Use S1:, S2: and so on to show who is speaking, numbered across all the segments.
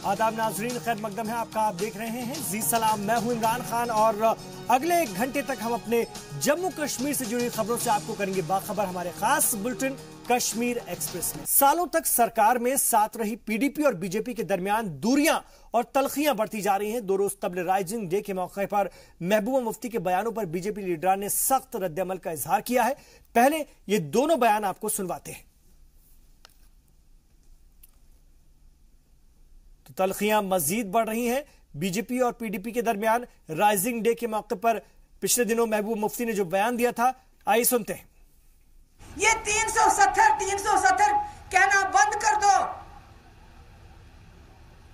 S1: आदाब नाजरीन, खैर मकदम है आपका। आप देख रहे हैं जी सलाम। मैं हूं इमरान खान और अगले 1 घंटे तक हम अपने जम्मू कश्मीर से जुड़ी खबरों से आपको करेंगे बाखबर हमारे खास बुलेटिन कश्मीर एक्सप्रेस में। सालों तक सरकार में साथ रही पीडीपी और बीजेपी के दरमियान दूरियां और तलखियां बढ़ती जा रही हैं। 2 रोज तबल राइजिंग डे के मौके पर महबूबा मुफ्ती के बयानों पर बीजेपी लीडरान ने सख्त रद्दअमल का इजहार किया है। पहले ये दोनों बयान आपको सुनवाते हैं। तो तलखियां मजीद बढ़ रही हैं बीजेपी और पीडीपी के दरमियान। राइजिंग डे के मौके पर पिछले दिनों महबूबा मुफ्ती ने जो बयान दिया था, आइए सुनते हैं।
S2: ये 370 कहना बंद कर दो।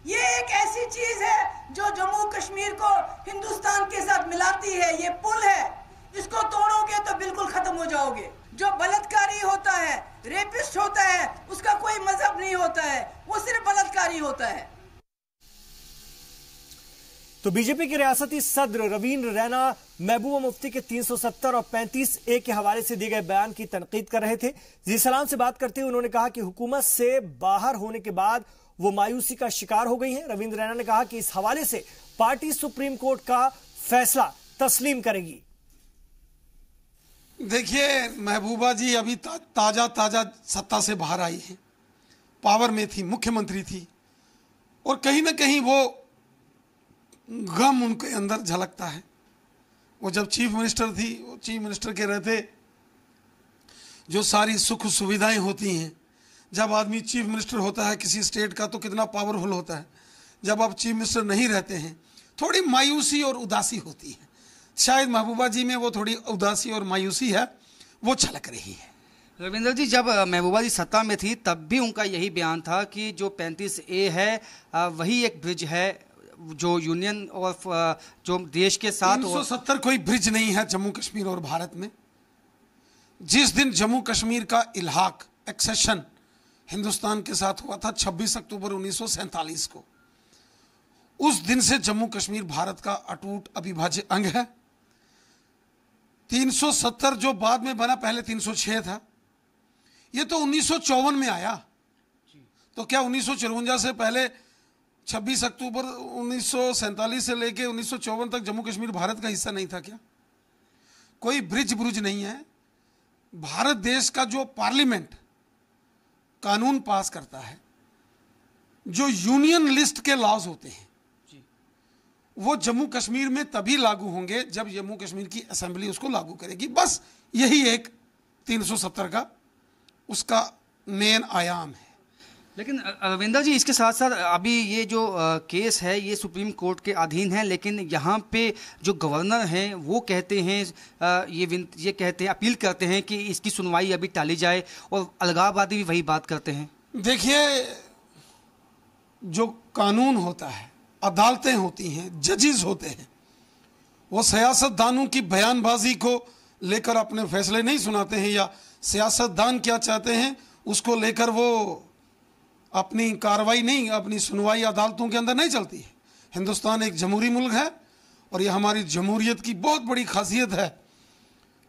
S2: ये एक ऐसी चीज है जो जम्मू कश्मीर को हिंदुस्तान के साथ मिलाती है। ये पुल है, इसको तोड़ोगे तो बिल्कुल खत्म हो जाओगे। जो बलात्कारी होता है, रेपिस्ट होता है, उसका कोई मजहब नहीं होता है, वो सिर्फ बलात्कारी होता है।
S1: तो बीजेपी के रियासती सदर रवींद्र रैना महबूबा मुफ्ती के 370 और 35A के हवाले से दिए गए बयान की तनकीद कर रहे थे। जी सलाम से बात करते हुए उन्होंने कहा कि हुकूमत से बाहर होने के बाद वो मायूसी का शिकार हो गई है। रवींद्र रैना ने कहा कि इस हवाले से पार्टी सुप्रीम कोर्ट का फैसला तस्लीम करेगी।
S3: देखिए, महबूबा जी अभी ताजा सत्ता से बाहर आई है, पावर में थी, मुख्यमंत्री थी, और कहीं ना कहीं वो गम उनके अंदर झलकता है। वो जब चीफ मिनिस्टर थी, वो चीफ मिनिस्टर के रहते जो सारी सुख सुविधाएं होती हैं, जब आदमी चीफ मिनिस्टर होता है किसी स्टेट का तो कितना पावरफुल होता है। जब आप चीफ मिनिस्टर नहीं रहते हैं, थोड़ी मायूसी और उदासी होती है। शायद महबूबा जी में वो थोड़ी उदासी और मायूसी है, वो झलक रही है।
S4: रविंदर जी, जब महबूबा जी सत्ता में थी तब भी उनका यही बयान था कि जो 35A है वही एक ब्रिज है जो यूनियन और जो देश के साथ।
S3: 370 कोई ब्रिज नहीं है जम्मू कश्मीर और भारत में। जिस दिन जम्मू कश्मीर का इल्हाक, एक्सेशन हिंदुस्तान के साथ हुआ था 26 अक्टूबर 1947 को, उस दिन से जम्मू कश्मीर भारत का अटूट अविभाज्य अंग है। 370 जो बाद में बना, पहले 306 था, ये तो 1954 में आया। तो क्या 1954 से पहले 26 अक्टूबर 1947 से लेके 1954 तक जम्मू कश्मीर भारत का हिस्सा नहीं था क्या? कोई ब्रिज ब्रुज नहीं है। भारत देश का जो पार्लियामेंट कानून पास करता है, जो यूनियन लिस्ट के लॉज होते हैं, वो जम्मू कश्मीर में तभी लागू होंगे जब जम्मू कश्मीर की असेंबली उसको लागू करेगी। बस यही एक 370 का उसका मेन आयाम है।
S4: लेकिन रविंदर जी, इसके साथ साथ अभी ये जो केस है ये सुप्रीम कोर्ट के अधीन है, लेकिन यहाँ पे जो गवर्नर हैं वो कहते हैं, ये कहते हैं, अपील करते हैं कि इसकी सुनवाई अभी टाली जाए, और अलगाववादी भी वही बात करते हैं।
S3: देखिए, जो कानून होता है, अदालतें होती हैं, जजेस होते हैं, वो सियासतदानों की बयानबाजी को लेकर अपने फैसले नहीं सुनाते हैं, या सियासतदान क्या चाहते हैं उसको लेकर वो अपनी कार्रवाई नहीं, अपनी सुनवाई अदालतों के अंदर नहीं चलती है। हिंदुस्तान एक जमहूरी मुल्क है और ये हमारी जमहूरियत की बहुत बड़ी खासियत है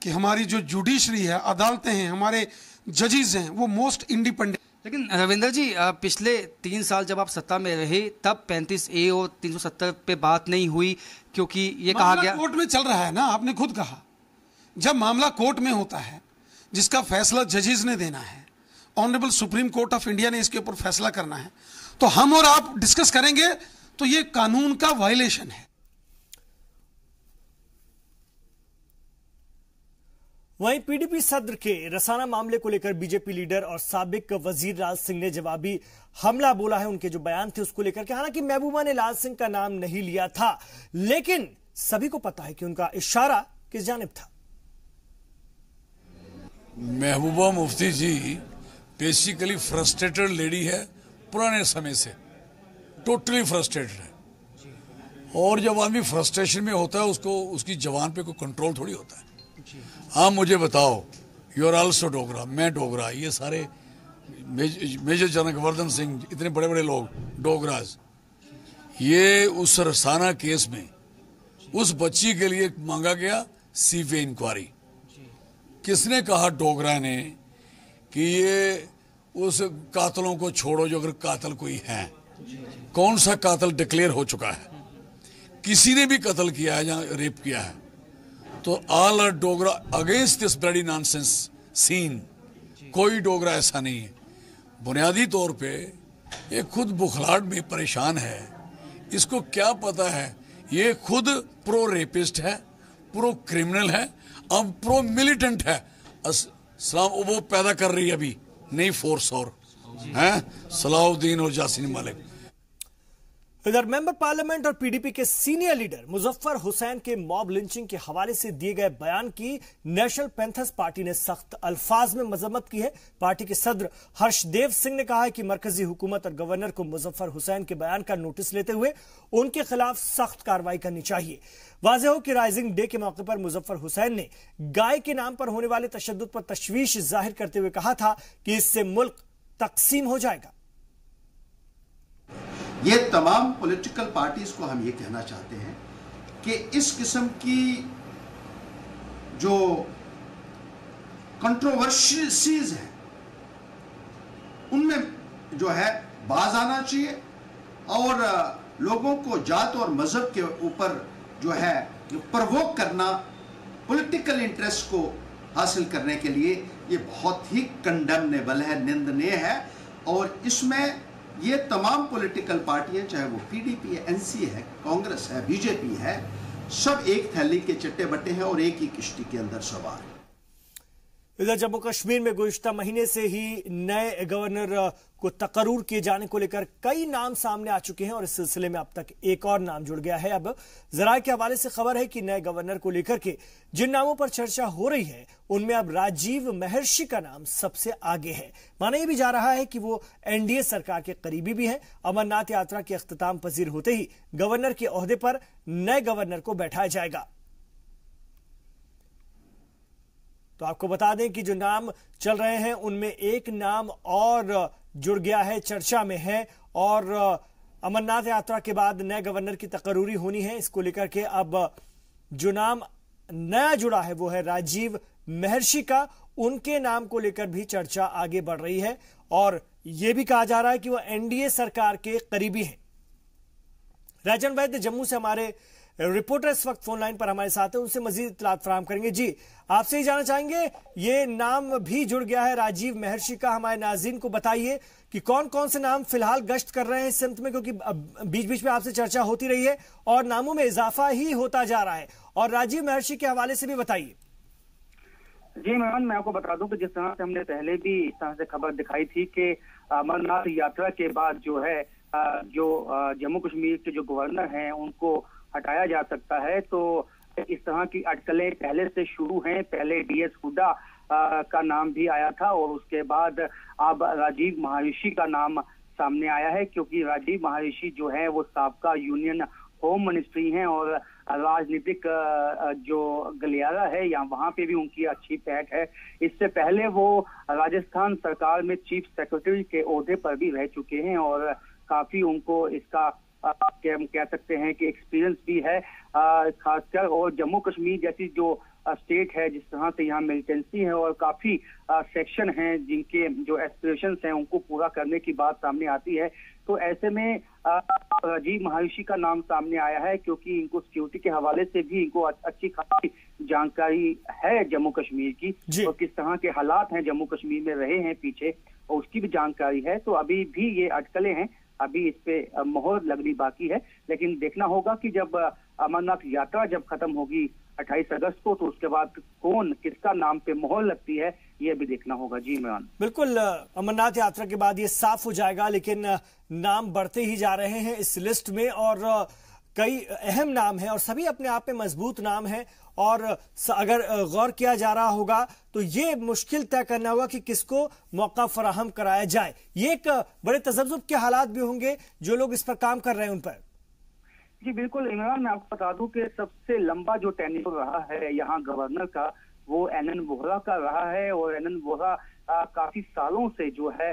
S3: कि हमारी जो जुडिशरी है, अदालतें हैं, हमारे जजेस हैं, वो मोस्ट इंडिपेंडेंट।
S4: लेकिन रविंदर जी, पिछले 3 साल जब आप सत्ता में रहे तब 35A और 370 पे बात नहीं हुई, क्योंकि ये कहा गया
S3: कोर्ट में चल रहा है ना। आपने खुद कहा, जब मामला कोर्ट में होता है जिसका फैसला जजेस ने देना है, honourable supreme court of India ने इसके ऊपर फैसला करना है, तो हम और आप डिस्कस करेंगे, तो ये कानून का वायलेशन है।
S1: वहीं पीडीपी सदर के रसाना मामले को लेकर बीजेपी लीडर और साबिक वजीर लाल सिंह ने जवाबी हमला बोला है। उनके जो बयान थे उसको लेकर के, हालांकि महबूबा ने लाल सिंह का नाम नहीं लिया था, लेकिन सभी को पता है कि उनका इशारा किस जानिब था।
S5: महबूबा मुफ्ती जी बेसिकली फ्रस्ट्रेटेड लेडी है, पुराने समय से टोटली फ्रस्ट्रेटेड है। और जब आदमी फ्रस्ट्रेशन में होता है, उसको उसकी जवान पे कोई कंट्रोल थोड़ी होता है। हाँ, मुझे बताओ, यू आर आल्सो डोगरा, मैं डोगरा, ये सारे मेजर जनरल वर्धन सिंह, इतने बड़े बड़े लोग डोगराज, ये उस रसाना केस में उस बच्ची के लिए मांगा गया सीबीआई इंक्वायरी। किसने कहा डोगरा ने कि ये उस कातलों को छोड़ो जो अगर कातल कोई है, कौन सा कातिल डिक्लेयर हो चुका है। किसी ने भी कत्ल किया है या रेप किया है तो all are Dogra against this bloody nonsense scene. कोई डोगरा ऐसा नहीं है। बुनियादी तौर पे ये खुद बुखलाहट में परेशान है। इसको क्या पता है ये खुद प्रो रेपिस्ट है, प्रो क्रिमिनल है, अब प्रो मिलिटेंट है। सलाम वो पैदा कर रही है अभी नई फोर्स और हैं सलाउद्दीन और यासीन मलिक।
S1: इधर मेंबर पार्लियामेंट और पीडीपी के सीनियर लीडर मुजफ्फर हुसैन के मॉब लिंचिंग के हवाले से दिए गए बयान की नेशनल पैंथर्स पार्टी ने सख्त अल्फाज में मजम्मत की है। पार्टी के सदर हर्षदेव सिंह ने कहा है कि मरकजी हुकूमत और गवर्नर को मुजफ्फर हुसैन के बयान का नोटिस लेते हुए उनके खिलाफ सख्त कार्रवाई करनी चाहिए। वाज़ेह हो कि राइजिंग डे के मौके पर मुजफ्फर हुसैन ने गाय के नाम पर होने वाले तशद्दुद पर तशवीश जाहिर करते हुए कहा था कि इससे मुल्क तकसीम हो जाएगा।
S6: ये तमाम पॉलिटिकल पार्टीज को हम ये कहना चाहते हैं कि इस किस्म की जो कंट्रोवर्सीज हैं उनमें जो है बाज आना चाहिए और लोगों को जात और मजहब के ऊपर जो है प्रवोक करना पॉलिटिकल इंटरेस्ट को हासिल करने के लिए ये बहुत ही कंडेमनेबल है, निंदनीय है। और इसमें ये तमाम पॉलिटिकल पार्टियां चाहे वो पीडीपी है, एनसी है, कांग्रेस है, बीजेपी है, सब एक थैली के चट्टे बट्टे हैं और एक ही किश्ती के अंदर सवार हैं।
S1: इधर जम्मू कश्मीर में गुज़िश्ता महीने से ही नए गवर्नर को तकर्रूर किए जाने को लेकर कई नाम सामने आ चुके हैं और इस सिलसिले में अब तक एक और नाम जुड़ गया है। अब जराये के हवाले से खबर है कि नए गवर्नर को लेकर के जिन नामों पर चर्चा हो रही है उनमें अब राजीव महर्षि का नाम सबसे आगे है। माना यह भी जा रहा है कि वो एनडीए सरकार के करीबी भी हैं। अमरनाथ यात्रा के अख्तिताम पजीर होते ही गवर्नर के ओहदे पर नए गवर्नर को बैठाया जाएगा। तो आपको बता दें कि जो नाम चल रहे हैं उनमें एक नाम और जुड़ गया है, चर्चा में है और अमरनाथ यात्रा के बाद नए गवर्नर की तकर्रूरी होनी है। इसको लेकर के अब जो नाम नया जुड़ा है वो है राजीव महर्षि का। उनके नाम को लेकर भी चर्चा आगे बढ़ रही है और यह भी कहा जा रहा है कि वो एनडीए सरकार के करीबी हैं। राजन वैद्य जम्मू से हमारे रिपोर्टर इस वक्त फोन लाइन पर हमारे साथ हैं, उनसे मजीद इत्तलात फराहम करेंगे। जी, आपसे ही जानना चाहेंगे ये नाम भी जुड़ गया है राजीव महर्षि का। हमारे नाज़रीन को बताइए कि कौन कौन से नाम फिलहाल गश्त कर रहे हैं इस सिमत में, क्योंकि बीच बीच में आपसे चर्चा होती रही है और नामों में इजाफा ही होता जा रहा है। और राजीव महर्षि के हवाले से भी बताइए।
S7: जी मेहमान, मैं आपको बता दूं कि जिस तरह से हमने पहले भी इस तरह से खबर दिखाई थी कि अमरनाथ यात्रा के बाद जो है जो जम्मू कश्मीर के जो गवर्नर हैं उनको हटाया जा सकता है, तो इस तरह की अटकलें पहले से शुरू हैं। पहले डीएस हुड्डा का नाम भी आया था और उसके बाद अब राजीव महर्षि का नाम सामने आया है, क्योंकि राजीव महर्षि जो है वो साबका यूनियन होम मिनिस्ट्री हैं और राजनीतिक जो गलियारा है या वहां पे भी उनकी अच्छी पैठ है। इससे पहले वो राजस्थान सरकार में चीफ सेक्रेटरी के ओहदे पर भी रह चुके हैं और काफी उनको इसका कह सकते हैं कि एक्सपीरियंस भी है खासकर। और जम्मू कश्मीर जैसी जो स्टेट है जिस तरह से यहाँ मिलिटेंसी है और काफी सेक्शन हैं जिनके जो एस्पिरेशंस हैं उनको पूरा करने की बात सामने आती है, तो ऐसे में राजीव महर्षि का नाम सामने आया है क्योंकि इनको सिक्योरिटी के हवाले से भी इनको अच्छी खासी जानकारी है जम्मू कश्मीर की और किस तरह के हालात हैं जम्मू कश्मीर में रहे हैं पीछे और उसकी भी जानकारी है। तो अभी भी ये अटकलें हैं, अभी इस पे मोहर लगनी बाकी है, लेकिन देखना होगा कि जब अमरनाथ यात्रा जब खत्म होगी 28 अगस्त को तो उसके बाद कौन किसका नाम पे मोहर लगती है ये भी देखना होगा। जी मेहमान,
S1: बिल्कुल अमरनाथ यात्रा के बाद ये साफ हो जाएगा, लेकिन नाम बढ़ते ही जा रहे हैं इस लिस्ट में और कई अहम नाम हैं और सभी अपने आप में मजबूत नाम हैं और अगर गौर किया जा रहा होगा तो ये मुश्किल तय करना होगा कि किसको मौका फराहम कराया जाए। ये एक बड़े तजब्जुब के हालात भी होंगे जो लोग इस पर काम कर रहे हैं उन पर।
S7: जी बिल्कुल इमरान, मैं आपको बता दूं कि सबसे लंबा जो टेन्योर रहा है यहाँ गवर्नर का वो एनएन वोहरा का रहा है और एनएन वोहरा काफी सालों से जो है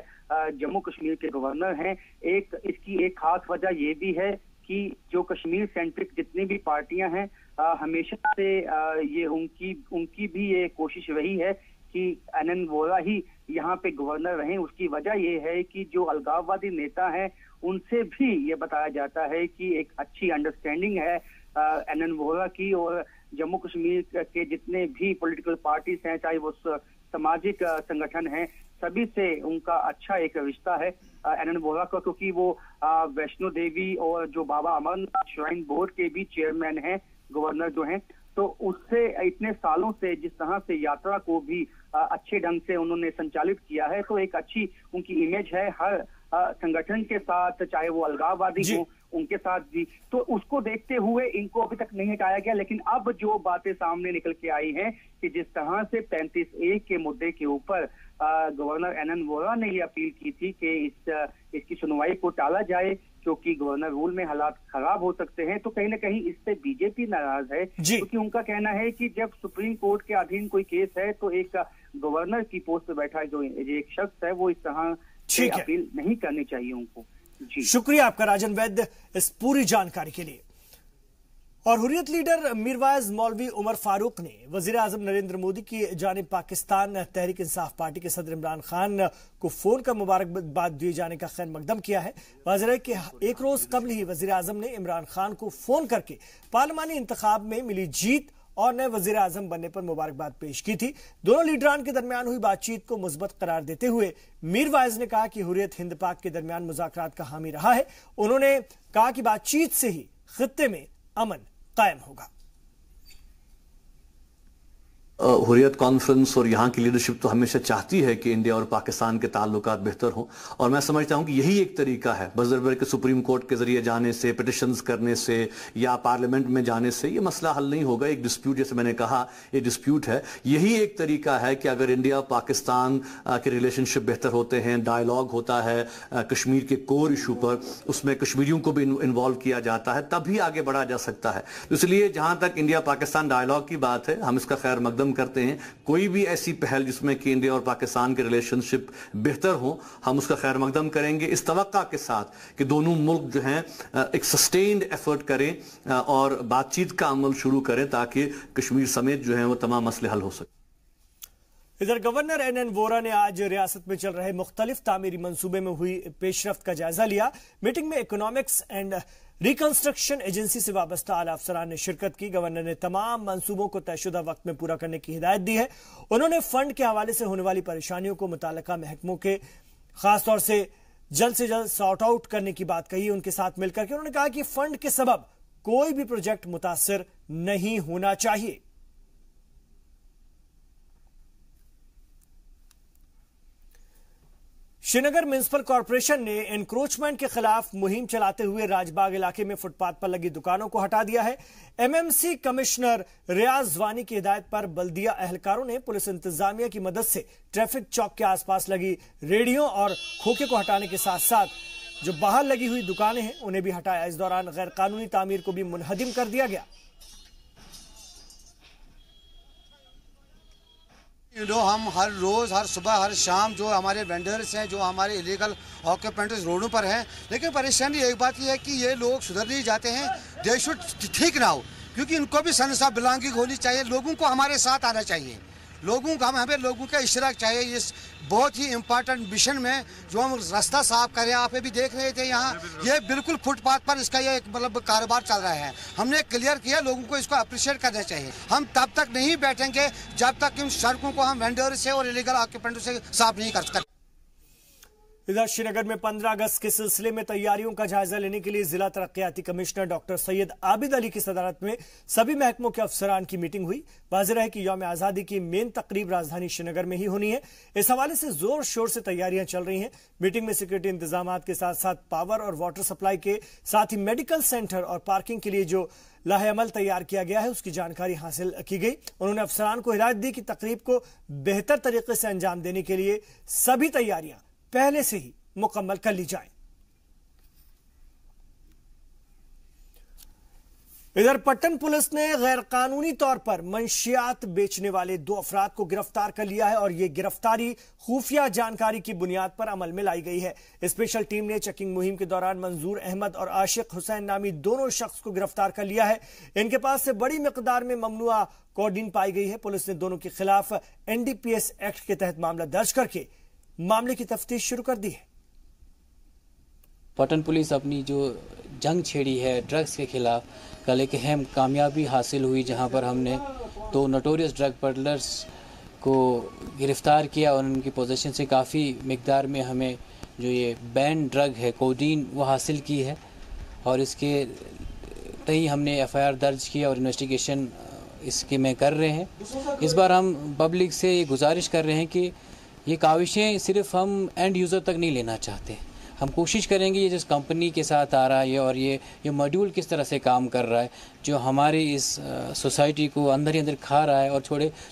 S7: जम्मू कश्मीर के गवर्नर हैं। इसकी एक खास वजह ये भी है कि जो कश्मीर सेंट्रिक जितनी भी पार्टियां हैं हमेशा से ये उनकी भी ये कोशिश रही है कि NN वोरा ही यहाँ पे गवर्नर रहे। उसकी वजह ये है कि जो अलगाववादी नेता हैं उनसे भी ये बताया जाता है कि एक अच्छी अंडरस्टैंडिंग है NN वोरा की, और जम्मू कश्मीर के जितने भी पॉलिटिकल पार्टीज हैं, चाहे वो सामाजिक संगठन हैं, सभी से उनका अच्छा एक रिश्ता है NN वोरा का, क्योंकि वो वैष्णो देवी और जो बाबा अमरनाथ श्राइन बोर्ड के भी चेयरमैन हैं गवर्नर जो हैं। तो उससे इतने सालों से जिस तरह से यात्रा को भी अच्छे ढंग से उन्होंने संचालित किया है, तो एक अच्छी उनकी इमेज है हर संगठन के साथ, चाहे वो अलगाववादी हो उनके साथ भी। तो उसको देखते हुए इनको अभी तक नहीं हटाया गया। लेकिन अब जो बातें सामने निकल के आई हैं कि जिस तरह से 35A के मुद्दे के ऊपर गवर्नर NN वोरा ने ये अपील की थी कि इसकी सुनवाई को टाला जाए क्योंकि गवर्नर रूल में हालात खराब हो सकते हैं, तो कहीं ना कहीं इससे बीजेपी नाराज है, क्योंकि उनका कहना है कि जब सुप्रीम कोर्ट के अधीन कोई केस है तो एक गवर्नर की पोस्ट पे बैठा जो एक शख्स है वो इस तरह से अपील नहीं करनी चाहिए उनको। जी
S1: शुक्रिया आपका राजन वैद्य इस पूरी जानकारी के लिए। और हुर्रियत लीडर मीरवाइज मौलवी उमर फारूक ने वजीर आजम नरेंद्र मोदी की जानिब पाकिस्तान तहरीक इंसाफ पार्टी के सदर इमरान खान को फोन कर मुबारकबाद दिए जाने का खैर मकदम किया है। वाज़ेह है कि एक रोज कबल ही वजीर आजम ने इमरान खान को फोन करके पार्लिमानी इंतखाब में मिली जीत और नए वजीर आजम बनने पर मुबारकबाद पेश की थी। दोनों लीडरान के दरमियान हुई बातचीत को मुस्बत करार देते हुए मीरवाइज ने कहा कि हुर्रियत हिंद पाक के दरमियान मुज़ाकरात का हामी रहा है। उन्होंने कहा कि बातचीत से ही खित्ते में अमन कायम होगा।
S8: हुर्रियत कॉन्फ्रेंस और यहाँ की लीडरशिप तो हमेशा चाहती है कि इंडिया और पाकिस्तान के ताल्लुकात बेहतर हों, और मैं समझता हूँ कि यही एक तरीका है। बजरबर के सुप्रीम कोर्ट के जरिए जाने से, पिटिशंस करने से या पार्लियामेंट में जाने से ये मसला हल नहीं होगा। एक डिस्प्यूट, जैसे मैंने कहा, ये डिस्प्यूट है। यही एक तरीका है कि अगर इंडिया पाकिस्तान के रिलेशनशिप बेहतर होते हैं, डायलॉग होता है कश्मीर के कोर इशू पर, उसमें कश्मीरियों को भी इन्वॉल्व किया जाता है, तभी आगे बढ़ा जा सकता है। इसलिए जहां तक इंडिया पाकिस्तान डायलॉग की बात है, हम इसका खैर मकदम करते हैं। कोई भी ऐसी पहल जिसमें कि इंडिया और पाकिस्तान के रिलेशनशिप बेहतर हो, हम उसका खैर मकदम करेंगे, इस तवक्का के साथ कि दोनों मुल्क जो हैं एक सस्टेन्ड एफर्ट करें और बातचीत का अमल शुरू करें ताकि कश्मीर समेत जो है वो तमाम मसले हल हो सके।
S1: इधर गवर्नर NN वोरा ने आज रियासत में चल रहे मुख्तलिफ तामीरी मंसूबे में हुई पेशरफ्त का जायजा लिया। मीटिंग में इकोनॉमिक्स एंड रिकंस्ट्रक्शन एजेंसी से वाबस्ता आला अफसरान ने शिरकत की। गवर्नर ने तमाम मंसूबों को तयशुदा वक्त में पूरा करने की हिदायत दी है। उन्होंने फंड के हवाले से होने वाली परेशानियों को मुताल्लिका महकमों के खासतौर से जल्द सॉर्ट आउट करने की बात कही। उनके साथ मिलकर के उन्होंने कहा कि फंड के सबब कोई भी प्रोजेक्ट मुतासिर नहीं होना चाहिए। श्रीनगर म्युनिसिपल कॉरपोरेशन ने एनक्रोचमेंट के खिलाफ मुहिम चलाते हुए राजबाग इलाके में फुटपाथ पर लगी दुकानों को हटा दिया है। MMC कमिश्नर रियाज वानी की हिदायत पर बल्दिया एहलकारों ने पुलिस इंतजामिया की मदद से ट्रैफिक चौक के आसपास लगी रेडियों और खोखे को हटाने के साथ साथ जो बाहर लगी हुई दुकानें हैं उन्हें भी हटाया। इस दौरान गैर कानूनी तामीर को भी मुनहदिम कर दिया गया।
S9: जो हम हर रोज़, हर सुबह, हर शाम जो हमारे वेंडर्स हैं, जो हमारे इलीगल ऑक्यूपेंट्स रोडों पर हैं, लेकिन परेशानी एक बात यह है कि ये लोग सुधर नहीं जाते हैं। दे शुड ठीक ना हो, क्योंकि इनको भी सेंस ऑफ बिलोंगिंग होनी चाहिए। लोगों को हमारे साथ आना चाहिए, लोगों का हमें लोगों का इशराक चाहिए। इस बहुत ही इम्पोर्टेंट मिशन में जो हम रास्ता साफ करें, आप भी देख रहे थे यहाँ, ये बिल्कुल फुटपाथ पर इसका ये मतलब कारोबार चल रहा है। हमने क्लियर किया, लोगों को इसको अप्रिशिएट करना चाहिए। हम तब तक नहीं बैठेंगे जब तक इन सड़कों को हम वेंडर से और इलीगल ऑक्यूपेंट से साफ नहीं कर सकते।
S1: इधर श्रीनगर में 15 अगस्त के सिलसिले में तैयारियों का जायजा लेने के लिए जिला तरक्याती कमिश्नर डॉक्टर सैयद आबिद अली की सदारत में सभी महकमों के अफसरान की मीटिंग हुई। वाज़ेह है कि यौम आज़ादी की मेन तकरीब राजधानी श्रीनगर में ही होनी है। इस हवाले से जोर शोर से तैयारियां चल रही हैं। मीटिंग में सिक्योरिटी इंतजाम के साथ साथ पावर और वाटर सप्लाई के साथ ही मेडिकल सेंटर और पार्किंग के लिए जो लाहे-अमल तैयार किया गया है उसकी जानकारी हासिल की गई। उन्होंने अफसरान को हिदायत दी कि तकरीब को बेहतर तरीके से अंजाम देने के लिए सभी तैयारियां पहले से ही मुकम्मल कर ली जाए। इधर पट्टन पुलिस ने गैर कानूनी तौर पर मंशियात बेचने वाले 2 अफराद को गिरफ्तार कर लिया है और यह गिरफ्तारी खुफिया जानकारी की बुनियाद पर अमल में लाई गई है। स्पेशल टीम ने चेकिंग मुहिम के दौरान मंजूर अहमद और आशिक हुसैन नामी दोनों शख्स को गिरफ्तार कर लिया है। इनके पास से बड़ी मिकदार में ममनुआ कोडीन पाई गई है। पुलिस ने दोनों के खिलाफ NDPS एक्ट के तहत मामला दर्ज करके मामले की तफ्तीश शुरू कर दी है।
S10: पटन पुलिस अपनी जो जंग छेड़ी है ड्रग्स के खिलाफ, कल एक अहम कामयाबी हासिल हुई जहां पर हमने 2 नोटोरियस ड्रग पेडलर्स को गिरफ्तार किया और उनकी पोजीशन से काफ़ी मिकदार में हमें जो ये बैन ड्रग है कोडीन वो हासिल की है और इसके तई हमने FIR दर्ज किया और इन्वेस्टिगेशन इसके में कर रहे हैं। इस बार हम पब्लिक से ये गुजारिश कर रहे हैं कि ये काविशें सिर्फ हम एंड यूज़र तक नहीं लेना चाहते। हम कोशिश करेंगे ये जिस कंपनी के साथ आ रहा है और ये मॉड्यूल किस तरह से काम कर रहा है जो हमारी इस सोसाइटी को अंदर ही अंदर खा रहा है और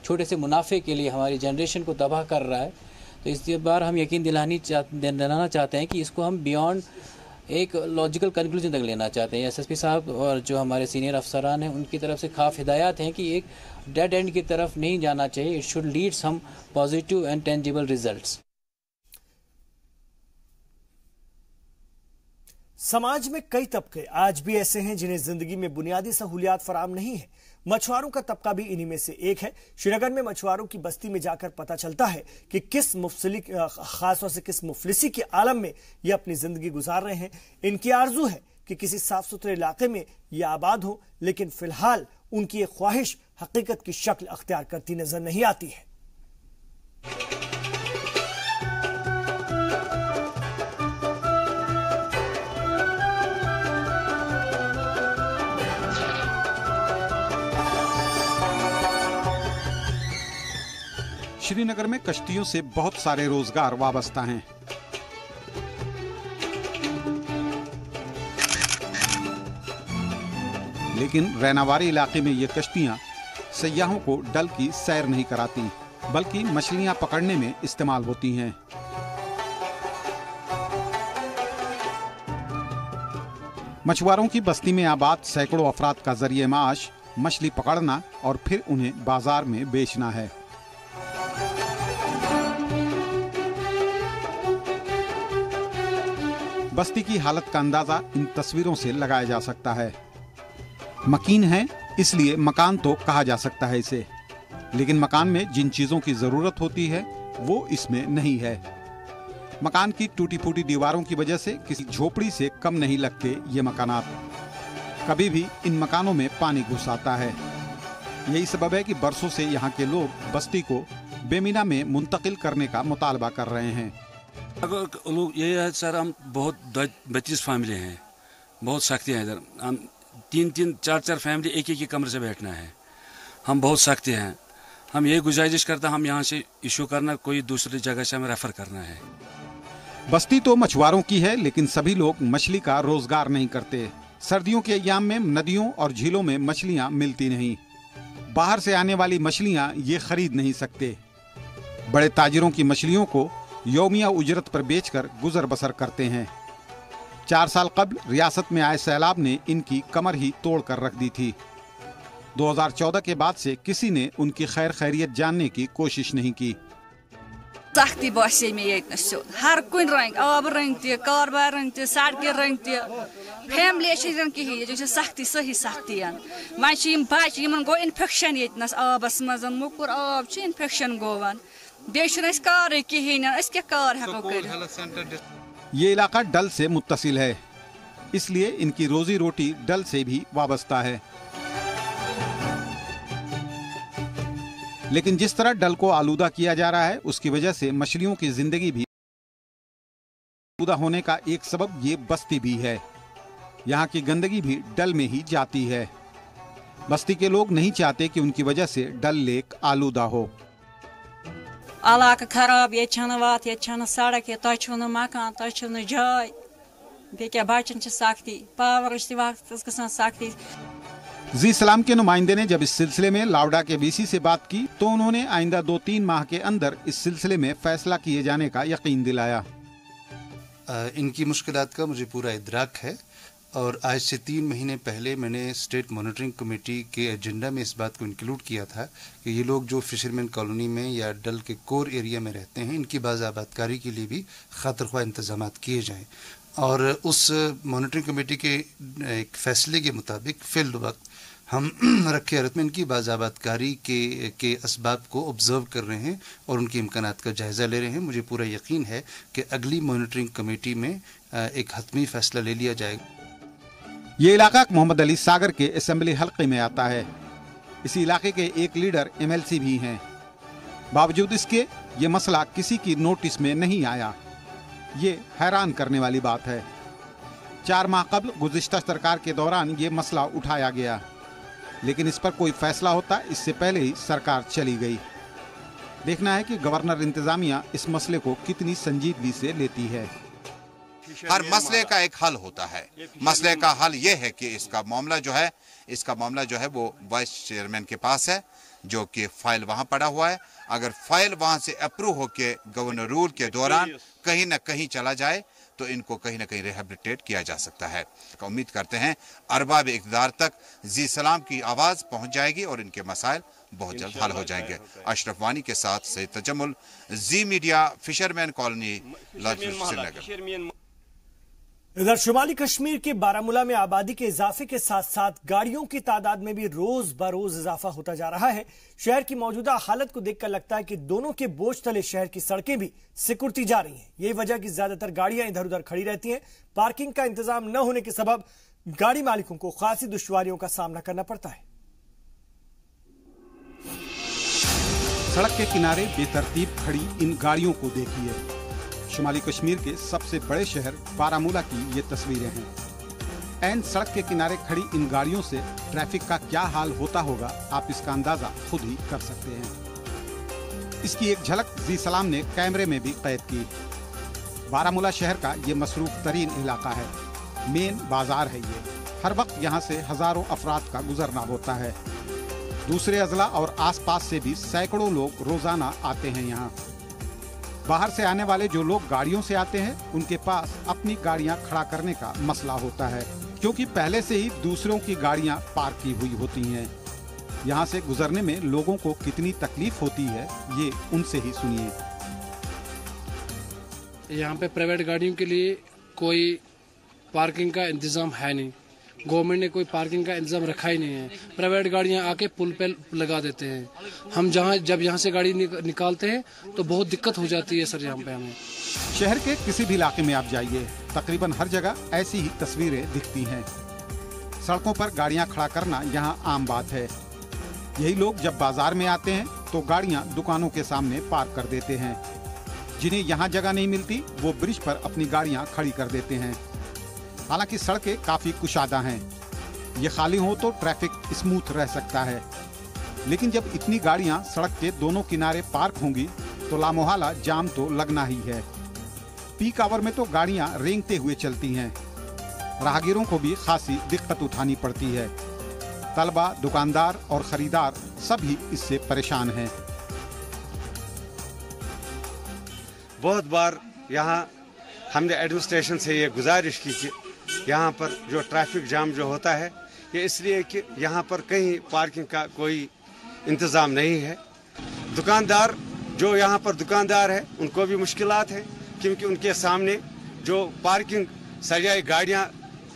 S10: छोटे से मुनाफे के लिए हमारी जनरेशन को तबाह कर रहा है। तो इस बार हम यकीन दिलाना चाहते हैं कि इसको हम बियॉन्ड एक लॉजिकल कंक्लूजन तक लेना चाहते हैं। SSP साहब और जो हमारे सीनियर अफसरान हैं उनकी तरफ से खास हिदायत हैं कि एक डेड एंड की तरफ नहीं जाना चाहिए। It should lead some positive and tangible results.
S1: समाज में कई तबके आज भी ऐसे हैं जिन्हें जिंदगी में बुनियादी सहूलियात फराम नहीं है। मछुआरों का तबका भी इन्हीं में से एक है। श्रीनगर में मछुआरों की बस्ती में जाकर पता चलता है कि किस खासतौर से किस मुफलिसी के आलम में ये अपनी जिंदगी गुजार रहे हैं। इनकी आरजू है कि किसी साफ सुथरे इलाके में ये आबाद हो, लेकिन फिलहाल उनकी ये ख्वाहिश हकीकत की शक्ल अख्तियार करती नजर नहीं आती है।
S11: श्रीनगर में कश्तियों से बहुत सारे रोजगार वाबस्ता हैं। लेकिन रैनावारी इलाके में ये कश्तियां सयाहों को डल की सैर नहीं कराती, बल्कि मछलियां पकड़ने में इस्तेमाल होती हैं। मछुआरों की बस्ती में आबाद सैकड़ों अफराद का जरिए माश मछली पकड़ना और फिर उन्हें बाजार में बेचना है। बस्ती की हालत का अंदाजा इन तस्वीरों से लगाया जा सकता है। मकीन है इसलिए मकान तो कहा जा सकता है इसे, लेकिन मकान में जिन चीजों की जरूरत होती है वो इसमें नहीं है। मकान की टूटी फूटी दीवारों की वजह से किसी झोपड़ी से कम नहीं लगते ये मकानात। कभी भी इन मकानों में पानी घुस आता है। यही सबब है कि बरसों से यहाँ के लोग बस्ती को बेमीना में मुंतकिल करने का मुतालबा कर रहे हैं।
S12: लोग ये है सर, हम बहुत 32 फैमिली हैं, बहुत सख्ती है इधर। हम 3-3, 4-4 फैमिली एक ही कमरे से बैठना है। हम बहुत सख्ती हैं। हम ये गुजारिश करते हैं हम यहाँ से इशू करना, कोई दूसरी जगह से हमें रेफर करना है।
S11: बस्ती तो मछुआरों की है, लेकिन सभी लोग मछली का रोजगार नहीं करते। सर्दियों के अय्याम में नदियों और झीलों में मछलियाँ मिलती नहीं। बाहर से आने वाली मछलियाँ ये खरीद नहीं सकते। बड़े ताजिरों की मछलियों को यौमिया उजरत पर बेचकर गुजर बसर करते हैं। 4 साल कबल रियासत में आए सैलाब ने इनकी कमर ही तोड़ कर रख दी थी। 2014 के बाद से किसी ने उनकी खैर खैरियत जानने की कोशिश नहीं की।
S13: सख्ती बसे में ये हर कुन रंग आब रंग ते कारबार रंग ते सड़कें रंग ते फैमिली रंग की ये जो सख्ती सही सख्ती वन बच गो इन्फेक्शन ये आबस मज मुकुर आब इन्फेक्शन गोवन कार
S11: ये इलाका डल से मुत्तसिल है, इसलिए इनकी रोजी रोटी डल से भी वाबस्ता है। लेकिन जिस तरह डल को आलूदा किया जा रहा है उसकी वजह से मछलियों की जिंदगी भी आलूदा होने का एक सबब ये बस्ती भी है। यहाँ की गंदगी भी डल में ही जाती है। बस्ती के लोग नहीं चाहते कि उनकी वजह से डल लेक आलूदा हो।
S13: इलाका खराब, ये वात, ये सड़क, ये मकान, तह जाय, बे बचन सख्ती, पावर सख्ती।
S11: जी सलाम के नुमाइंदे ने जब इस सिलसिले में लावडा के BC से बात की तो उन्होंने आइंदा 2-3 माह के अंदर इस सिलसिले में फैसला किए जाने का यकीन दिलाया।
S14: इनकी मुश्किलात का मुझे पूरा इदराक है और आज से 3 महीने पहले मैंने स्टेट मॉनिटरिंग कमेटी के एजेंडा में इस बात को इंक्लूड किया था कि ये लोग जो फिशरमैन कॉलोनी में या डल के कोर एरिया में रहते हैं, इनकी बाज़ाबातकारी के लिए भी खातिरख्वाह इंतजाम किए जाएँ। और उस मॉनिटरिंग कमेटी के एक फैसले के मुताबिक फिल वक्त हम रखे हालत में इनकी बाज़ाबातकारी के असबाब को ऑब्ज़र्व कर रहे हैं और उनके इम्कानात का जायज़ा ले रहे हैं। मुझे पूरा यकीन है कि अगली मॉनिटरिंग कमेटी में एक हतमी फ़ैसला ले लिया जाएगा।
S11: ये इलाका मोहम्मद अली सागर के असेंबली हल्के में आता है। इसी इलाके के एक लीडर MLC भी हैं। बावजूद इसके ये मसला किसी की नोटिस में नहीं आया। ये हैरान करने वाली बात है। 4 माह कबल गुज़िश्ता सरकार के दौरान ये मसला उठाया गया, लेकिन इस पर कोई फैसला होता इससे पहले ही सरकार चली गई। देखना है कि गवर्नर इंतजामिया इस मसले को कितनी संजीदगी से लेती है।
S15: हर मसले का एक हल होता है। मसले का हल ये है कि इसका मामला जो है वो वाइस चेयरमैन के पास है, जो कि फाइल वहाँ पड़ा हुआ है। अगर फाइल वहाँ से अप्रूव होकर गवर्नर रूल के दौरान कहीं ना कहीं चला जाए तो इनको कहीं ना कहीं रिहेबिलिटेट किया जा सकता है। उम्मीद करते हैं अरबाब इक़्तिदार तक जी सलाम की आवाज़ पहुँच जाएगी और इनके मसाइल बहुत जल्द हल हो जाएंगे। अशरफ वानी के साथ सैयद तजम्मुल, जी मीडिया, फिशरमैन कॉलोनी, श्रीनगर।
S1: इधर शुमाली कश्मीर के बारामूला में आबादी के इजाफे के साथ साथ गाड़ियों की तादाद में भी रोज बरोज इजाफा होता जा रहा है। शहर की मौजूदा हालत को देखकर लगता है कि दोनों के बोझ तले शहर की सड़कें भी सिकुड़ती जा रही हैं। यही वजह कि ज्यादातर गाड़ियां इधर उधर खड़ी रहती हैं। पार्किंग का इंतजाम न होने के सबब गाड़ी मालिकों को खासी दुश्वारियों का सामना करना पड़ता है।
S11: सड़क के किनारे बेतरतीब खड़ी इन गाड़ियों को देखिए। शुमाली कश्मीर के सबसे बड़े शहर बारामूला की ये तस्वीरें हैं। ऐन सड़क के किनारे खड़ी इन गाड़ियों से ट्रैफिक का क्या हाल होता होगा, आप इसका अंदाजा खुद ही कर सकते हैं। इसकी एक झलक जी सलाम ने कैमरे में भी कैद की। बारामूला शहर का ये मसरूफ तरीन इलाका है। मेन बाजार है ये। हर वक्त यहाँ से हजारों अफराद का गुजरना होता है। दूसरे अजला और आसपास से भी सैकड़ों लोग रोजाना आते हैं यहाँ। बाहर से आने वाले जो लोग गाड़ियों से आते हैं, उनके पास अपनी गाड़ियां खड़ा करने का मसला होता है, क्योंकि पहले से ही दूसरों की गाड़ियां पार्क की हुई होती हैं। यहाँ से गुजरने में लोगों को कितनी तकलीफ होती है, ये उनसे ही सुनिए।
S16: यहाँ पे प्राइवेट गाड़ियों के लिए कोई पार्किंग का इंतजाम है नहीं। गवर्नमेंट ने कोई पार्किंग का इंतजाम रखा ही नहीं है। प्राइवेट गाड़ियां आके पुल पे लगा देते हैं। हम जब यहाँ से गाड़ी निकालते हैं तो बहुत दिक्कत हो जाती है सर यहाँ पे हमें।
S11: शहर के किसी भी इलाके में आप जाइए, तकरीबन हर जगह ऐसी ही तस्वीरें दिखती हैं। सड़कों पर गाड़ियां खड़ा करना यहाँ आम बात है। यही लोग जब बाजार में आते हैं तो गाड़ियां दुकानों के सामने पार्क कर देते हैं। जिन्हें यहाँ जगह नहीं मिलती वो ब्रिज पर अपनी गाड़ियां खड़ी कर देते हैं। हालांकि सड़कें काफी कुशादा हैं। ये खाली हो तो ट्रैफिक स्मूथ रह सकता है, लेकिन जब इतनी गाड़ियां सड़क के दोनों किनारे पार्क होंगी तो लामोहाला जाम तो लगना ही है। पीक आवर में तो गाड़ियां रेंगते हुए चलती हैं। राहगीरों को भी खासी दिक्कत उठानी पड़ती है। तलबा, दुकानदार और खरीदार सभी इससे परेशान हैं।
S17: बहुत बार यहाँ हमने एडमिनिस्ट्रेशन से ये गुजारिश की कि यहाँ पर जो ट्रैफिक जाम जो होता है ये इसलिए कि यहाँ पर कहीं पार्किंग का कोई इंतज़ाम नहीं है। दुकानदार जो यहाँ पर दुकानदार है उनको भी मुश्किलात है, क्योंकि उनके सामने जो पार्किंग सरियाई गाड़ियाँ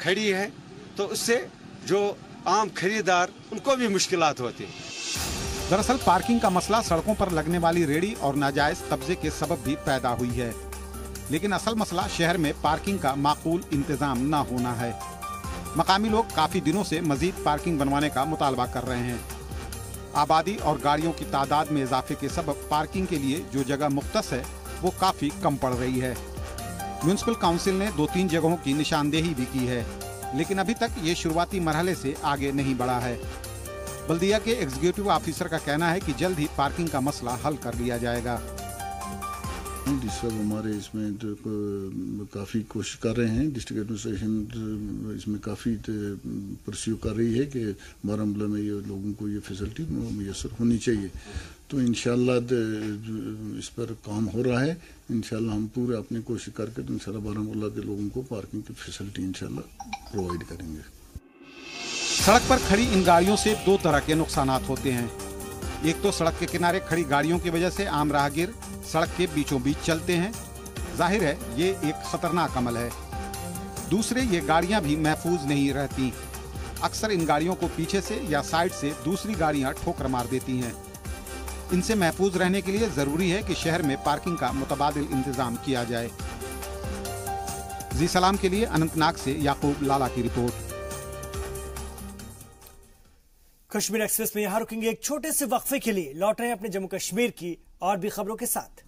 S17: खड़ी हैं तो उससे जो आम खरीदार उनको भी मुश्किलात होती है।
S11: दरअसल पार्किंग का मसला सड़कों पर लगने वाली रेहड़ी और नाजायज कब्जे के सबब भी पैदा हुई है, लेकिन असल मसला शहर में पार्किंग का माकूल इंतजाम न होना है। मकामी लोग काफी दिनों से मजीद पार्किंग बनवाने का मुतालबा कर रहे हैं। आबादी और गाड़ियों की तादाद में इजाफे के सबब पार्किंग के लिए जो जगह मुख्तस है वो काफी कम पड़ रही है। म्यूनिसिपल काउंसिल ने 2-3 जगहों की निशानदेही भी की है, लेकिन अभी तक ये शुरुआती मरहले से आगे नहीं बढ़ा है। बल्दिया के एग्जीक्यूटिव ऑफिसर का कहना है कि जल्द ही पार्किंग का मसला हल कर लिया जाएगा।
S18: डिस साहब हमारे इसमें काफ़ी कोशिश कर रहे हैं, डिस्ट्रिक्ट एडमिनिस्ट्रेशन इसमें काफ़ी परस्यू कर रही है कि बारामूला में ये लोगों को ये फैसिलिटी मैसर होनी चाहिए। तो इंशाल्लाह इस पर काम हो रहा है। इंशाल्लाह हम पूरे अपनी कोशिश करके इंशाल्लाह बारामूला के लोगों को पार्किंग की फैसिलिटी इंशाल्लाह प्रोवाइड करेंगे।
S11: सड़क पर खड़ी इन गाड़ियों से दो तरह के नुकसानात होते हैं। एक तो सड़क के किनारे खड़ी गाड़ियों की वजह से आम राहगीर सड़क के बीचों बीच चलते हैं, जाहिर है ये एक खतरनाक अमल है। दूसरे ये गाड़ियां भी महफूज नहीं रहती, अक्सर इन गाड़ियों को पीछे से या साइड से दूसरी गाड़ियां ठोकर मार देती हैं। इनसे महफूज रहने के लिए जरूरी है कि शहर में पार्किंग का मुतबादिल इंतजाम किया जाए। जी सलाम के लिए अनंतनाग से याकूब लाला की रिपोर्ट।
S1: कश्मीर एक्सप्रेस में यहां रुकेंगे एक छोटे से वक्फे के लिए, लौट रहे हैं अपने जम्मू कश्मीर की और भी खबरों के साथ।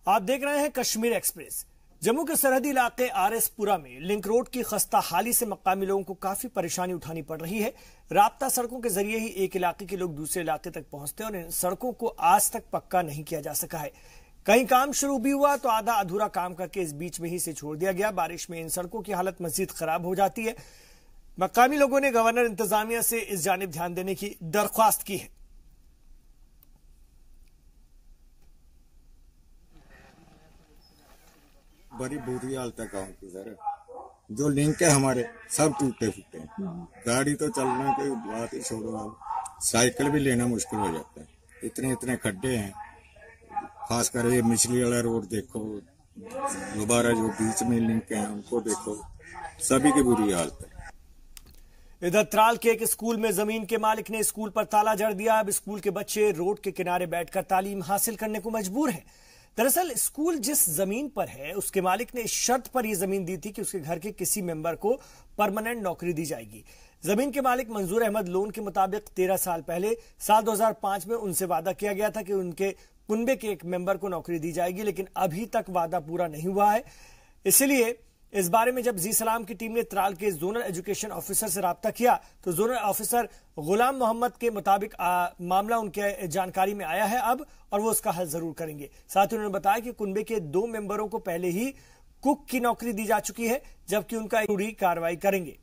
S1: आप देख रहे हैं कश्मीर एक्सप्रेस। जम्मू के सरहदी इलाके आरएसपुरा में लिंक रोड की खस्ता हाली से मकामी लोगों को काफी परेशानी उठानी पड़ रही है। राब्ता सड़कों के जरिए ही एक इलाके के लोग दूसरे इलाके तक पहुंचते हैं और इन सड़कों को आज तक पक्का नहीं किया जा सका है। कहीं काम शुरू भी हुआ तो आधा अधूरा काम करके इस बीच में ही से छोड़ दिया गया। बारिश में इन सड़कों की हालत मजीद खराब हो जाती है। मकामी लोगों ने गवर्नर इंतजामिया से इस जानिब ध्यान देने की दरख्वास्त की है।
S19: बड़ी बुरी हालत है गाँव की सर, जो लिंक है हमारे सब टूटे फूटे हैं। गाड़ी तो चलने की बात ही छोड़ो, आप साइकिल भी लेना मुश्किल हो जाता है। इतने इतने खड्डे हैं, खासकर ये मिचली वाला रोड देखो, दोबारा जो बीच में लिंक है उनको देखो, सभी की बुरी हालत है।
S1: इधर त्राल के एक स्कूल में जमीन के मालिक ने स्कूल पर ताला जड़ दिया। अब स्कूल के बच्चे रोड के किनारे बैठकर तालीम हासिल करने को मजबूर हैं। दरअसल स्कूल जिस जमीन पर है उसके मालिक ने इस शर्त पर यह जमीन दी थी कि उसके घर के किसी मेंबर को परमानेंट नौकरी दी जाएगी। जमीन के मालिक मंजूर अहमद लोन के मुताबिक 13 साल पहले साल 2005 में उनसे वादा किया गया था कि उनके कुनबे के एक मेंबर को नौकरी दी जाएगी, लेकिन अभी तक वादा पूरा नहीं हुआ है। इसलिए इस बारे में जब जी सलाम की टीम ने त्राल के जोनल एजुकेशन ऑफिसर से राब्ता किया तो जोनल ऑफिसर गुलाम मोहम्मद के मुताबिक मामला उनके जानकारी में आया है अब, और वो उसका हल जरूर करेंगे। साथ ही उन्होंने बताया कि कुनबे के 2 मेंबरों को पहले ही कुक की नौकरी दी जा चुकी है, जबकि उनका पूरी कार्रवाई करेंगे।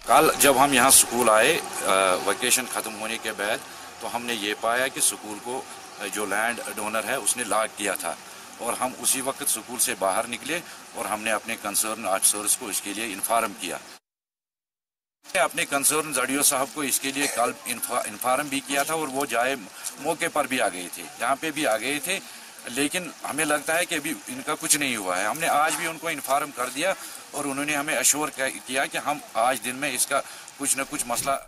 S20: कल जब हम यहाँ स्कूल आए वेकेशन खत्म होने के बाद, तो हमने ये पाया कि स्कूल को जो लैंड डोनर है उसने लॉक किया था, और हम उसी वक्त स्कूल से बाहर निकले और हमने अपने कंसर्न ऑफिसर्स को इसके लिए इन्फॉर्म किया। अपने कंसर्न जडियो साहब को इसके लिए कल इन्फॉर्म भी किया था, और वो जाए मौके पर भी आ गए थे, यहाँ पे भी आ गए थे, लेकिन हमें लगता है कि अभी इनका कुछ नहीं हुआ है। हमने आज भी उनको इन्फॉर्म कर दिया और उन्होंने हमें अश्योर किया कि हम आज दिन में इसका कुछ न कुछ मसला।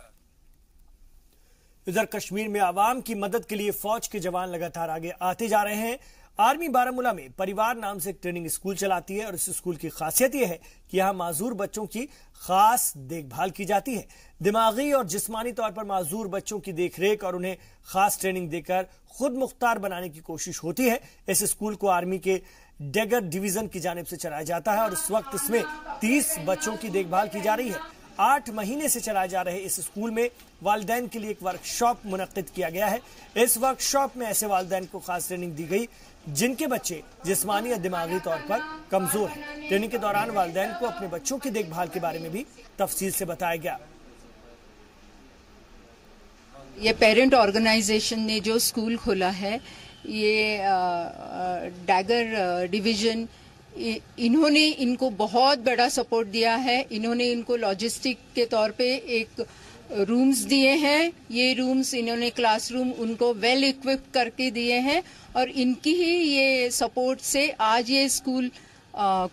S1: इधर कश्मीर में आवाम की मदद के लिए फौज के जवान लगातार आगे आते जा रहे हैं। आर्मी बारामूला में परिवार नाम से एक ट्रेनिंग स्कूल चलाती है और इस स्कूल की खासियत यह है कि यहां माजूर बच्चों की खास देखभाल की जाती है। दिमागी और जिस्मानी तौर पर माजूर बच्चों की देखरेख और उन्हें खास ट्रेनिंग देकर खुद मुख्तार बनाने की कोशिश होती है। इस स्कूल को आर्मी के डेगर डिवीजन की जानिब से चलाया जाता है और इस वक्त इसमें 30 बच्चों की देखभाल की जा रही है। 8 महीने से चलाए जा रहे इस स्कूल में वालिदैन के लिए एक वर्कशॉप मुनक्किद किया गया है। इस वर्कशॉप में ऐसे वालिदैन को खास ट्रेनिंग दी गई जिनके बच्चे जिस्मानी या दिमागी तौर पर कमजोर हैं। ट्रेनिंग के दौरान वालिदैन को अपने बच्चों की देखभाल के बारे में भी तफसील से बताया गया।
S21: ये पेरेंट ऑर्गेनाइजेशन ने जो स्कूल खोला है, ये डैगर डिवीजन, इन्होंने इनको बहुत बड़ा सपोर्ट दिया है। इन्होंने इनको लॉजिस्टिक के तौर पे एक रूम्स दिए हैं। ये रूम्स इन्होंने क्लासरूम उनको वेल इक्विप करके दिए हैं और इनकी ही ये सपोर्ट से आज ये स्कूल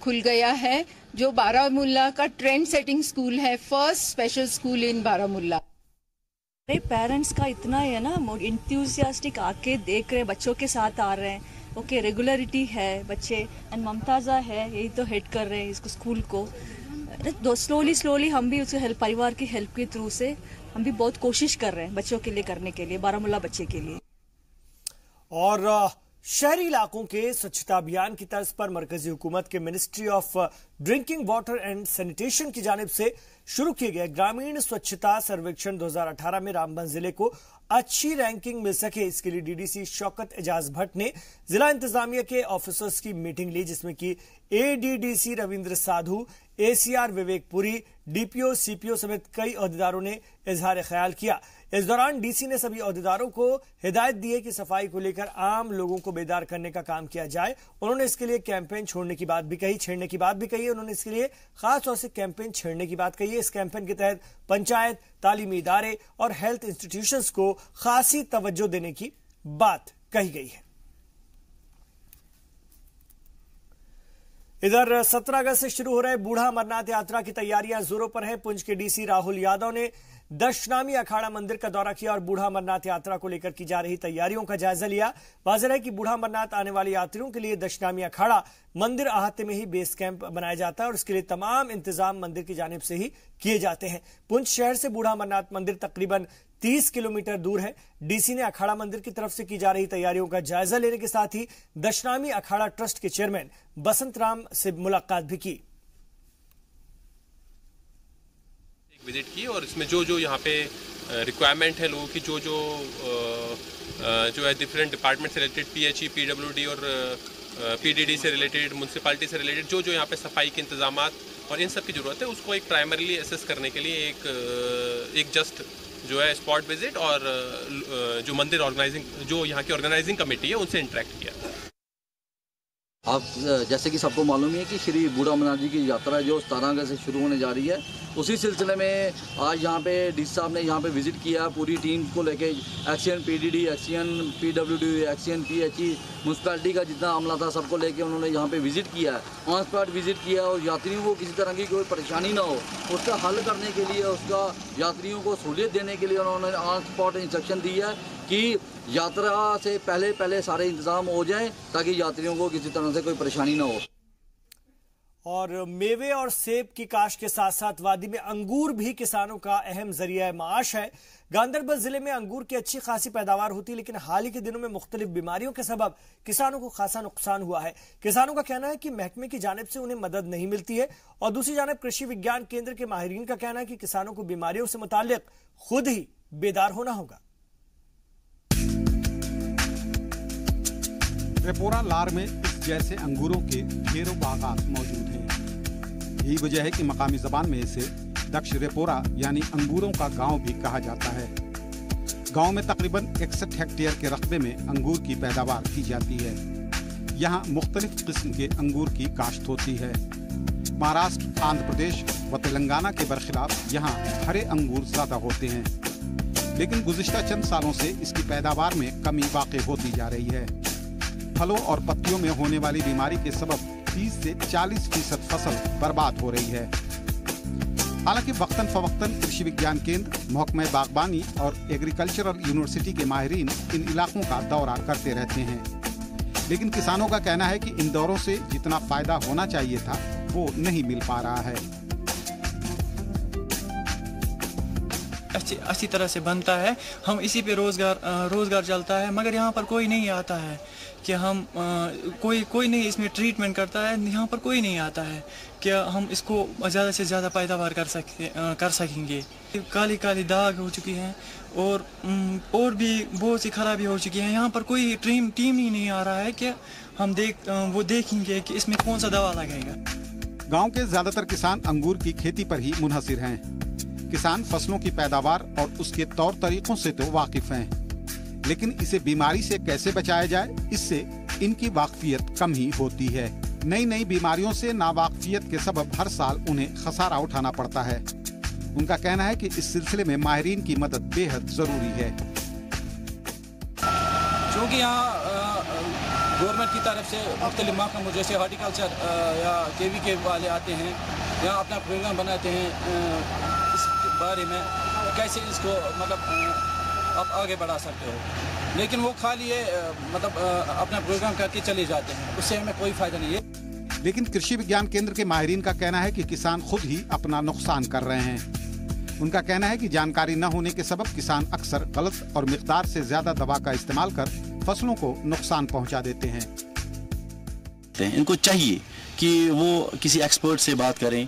S21: खुल गया है, जो बारामूला का ट्रेंड सेटिंग स्कूल है, फर्स्ट स्पेशल स्कूल इन बारामूला।
S22: पेरेंट्स का इतना है ना, इंथ्यूजियास्टिक आके देख रहे, बच्चों के साथ आ रहे हैं, ओके रेगुलरिटी है बच्चे, एंड ममताजा है, यही तो हेड कर रहे हैं इसको स्कूल को। स्लोली हम भी उसके हेल्प, परिवार की हेल्प के थ्रू से हम भी बहुत कोशिश कर रहे हैं बच्चों के लिए करने के लिए, बारामूला बच्चे के लिए।
S1: और शहरी इलाकों के स्वच्छता अभियान की तर्ज पर मरकजी हुकूमत के ministry of drinking water and sanitation की जानिब से शुरू किए गए ग्रामीण स्वच्छता सर्वेक्षण 2018 में रामबन जिले को अच्छी रैंकिंग मिल सके, इसके लिए डीडीसी शौकत एजाज भट्ट ने जिला इंतजामिया के ऑफिसर्स की मीटिंग ली, जिसमें कि एडीडीसी रविंद्र साधु, एसीआर विवेकपुरी, डीपीओ, सीपीओ समेत कई अहदेदारों ने इजहार ख्याल किया। इस दौरान डीसी ने सभी अहदेदारों को हिदायत दी है कि सफाई को लेकर आम लोगों को बेदार करने का काम किया जाए। उन्होंने इसके लिए कैंपेन छेड़ने की बात भी कही है। उन्होंने इसके लिए खास तौर से कैंपेन छेड़ने की बात कही है। इस कैंपेन के तहत पंचायत, तालीमी इदारे और हेल्थ इंस्टीट्यूशंस को खासी तवज्जो देने की बात कही गई है। इधर 17 अगस्त से शुरू हो रहे बूढ़ा अमरनाथ यात्रा की तैयारियां जोरों पर हैं। पुंछ के डीसी राहुल यादव ने दशनामी अखाड़ा मंदिर का दौरा किया और बूढ़ा अमरनाथ यात्रा को लेकर की जा रही तैयारियों का जायजा लिया। वाज़ेह है कि बूढ़ा अमरनाथ आने वाले यात्रियों के लिए दशनामी अखाड़ा मंदिर अहाते में ही बेस कैंप बनाया जाता है और इसके लिए तमाम इंतजाम मंदिर की जानिब से ही किए जाते हैं। पुंछ शहर से बूढ़ा अमरनाथ मंदिर तकरीबन 30 किलोमीटर दूर है। डीसी ने अखाड़ा मंदिर की तरफ से की जा रही तैयारियों का जायजा लेने के साथ ही दशनामी अखाड़ा ट्रस्ट के चेयरमैन बसंत राम से मुलाकात भी की।
S2: विजिट की और इसमें जो यहाँ पे रिक्वायरमेंट है लोगों की, जो है डिफरेंट डिपार्टमेंट से रिलेटेड, पीएचई, पीडब्ल्यूडी और पीडीडी से रिलेटेड, म्युनिसिपैलिटी से रिलेटेड जो यहाँ पे सफाई के इंतजामात और इन सब की ज़रूरत है, उसको एक प्राइमरीली असेस करने के लिए एक जस्ट जो है स्पॉट विजिट और जो मंदिर ऑर्गेनाइजिंग, जो यहाँ की ऑर्गेनाइजिंग कमेटी है, उनसे इंटरेक्ट किया।
S4: आप जैसे कि सबको मालूम है कि श्री बूढ़ा अमरनाथ जी की यात्रा जो 17 अगस्त से शुरू होने जा रही है, उसी सिलसिले में आज यहाँ पे डीसी साहब ने यहाँ पे विजिट किया पूरी टीम को लेके। XEN PDD, XEN PWD, XEN PHE, municipality का जितना अमला था सबको लेके उन्होंने यहाँ पे विजिट किया है, ऑन स्पॉट विजिट किया और यात्रियों को किसी तरह की कोई परेशानी ना हो उसका हल करने के लिए, उसका यात्रियों को सहूलियत देने के लिए उन्होंने ऑन स्पॉट इंस्ट्रक्शन दी है कि यात्रा से पहले सारे इंतजाम हो जाएं ताकि यात्रियों को किसी तरह से कोई परेशानी ना हो।
S1: और मेवे और सेब की काश्त के साथ साथ वादी में अंगूर भी किसानों का अहम जरिया माश है। गांदरबल जिले में अंगूर की अच्छी खासी पैदावार होती है, लेकिन हाल ही के दिनों में मुख्तलिफ बीमारियों के सबब किसानों को खासा नुकसान हुआ है। किसानों का कहना है कि महकमे की जानिब से उन्हें मदद नहीं मिलती है और दूसरी जानिब कृषि विज्ञान केंद्र के माहिरीन का कहना है कि किसानों को बीमारियों से मुताल्लिक खुद ही बेदार होना होगा।
S11: रेपोरा लार में इस जैसे अंगूरों के ढेरों बागात मौजूद हैं। यही वजह है कि मकामी जबान में इसे दक्ष रेपोरा यानी अंगूरों का गांव भी कहा जाता है। गांव में तकरीबन 61 हेक्टेयर के रकबे में अंगूर की पैदावार की जाती है। यहाँ मुख्तलिफ किस्म के अंगूर की काश्त होती है। महाराष्ट्र, आंध्र प्रदेश व तेलंगाना के बरखिलाफ यहाँ हरे अंगूर ज्यादा होते हैं, लेकिन गुज़िश्ता चंद सालों से इसकी पैदावार में कमी वाक़ई होती जा रही है। फलों और पत्तियों में होने वाली बीमारी के सबब 30 से 40% फसल बर्बाद हो रही है। हालांकि वक्तन फवक्तन कृषि विज्ञान केंद्र, महकमा बागबानी और एग्रीकल्चरल यूनिवर्सिटी के माहिरीन इन इलाकों का दौरा करते रहते हैं, लेकिन किसानों का कहना है कि इन दौरों से जितना फायदा होना चाहिए था वो नहीं मिल पा रहा है।
S23: अच्छी तरह से बनता है, हम इसी पे रोजगार चलता है, मगर यहाँ पर कोई नहीं आता है कि हम कोई नहीं इसमें ट्रीटमेंट करता है। यहाँ पर कोई नहीं आता है कि हम इसको ज़्यादा से ज़्यादा पैदावार कर सकेंगे। काली काली दाग हो चुकी हैं और भी बहुत सी खराबी हो चुकी है। यहाँ पर कोई टीम ही नहीं आ रहा है कि हम देखेंगे कि इसमें कौन सा दवा लगेगा।
S11: गाँव के ज्यादातर किसान अंगूर की खेती पर ही मुनहसिर हैं। किसान फसलों की पैदावार और उसके तौर तरीकों से तो वाकिफ हैं, लेकिन इसे बीमारी से कैसे बचाया जाए, इससे इनकी वाकफियत कम ही होती है। नई बीमारियों से नावाकफियत के सबब हर साल उन्हें खसारा उठाना पड़ता है। उनका कहना है कि इस सिलसिले में माहिरीन की मदद बेहद जरूरी है।
S24: क्योंकि यहाँ गवर्नमेंट की तरफ से मुख्तलिफ महकमों जैसे हॉर्टिकल्चर या KVK वाले आते हैं, यहाँ अपना प्रोग्राम बनाते हैं इस बारे में कैसे इसको आप आगे बढ़ा सकते हो, लेकिन वो खाली अपना प्रोग्राम करके चले जाते हैं, उससे हमें कोई फायदा नहीं है।
S11: लेकिन कृषि विज्ञान केंद्र के माहिरीन का कहना है कि किसान खुद ही अपना नुकसान कर रहे हैं। उनका कहना है कि जानकारी न होने के सबब किसान अक्सर गलत और मिकदार से ज्यादा दवा का इस्तेमाल कर फसलों को नुकसान पहुंचा देते हैं।
S3: इनको चाहिए कि वो किसी एक्सपर्ट से बात करें,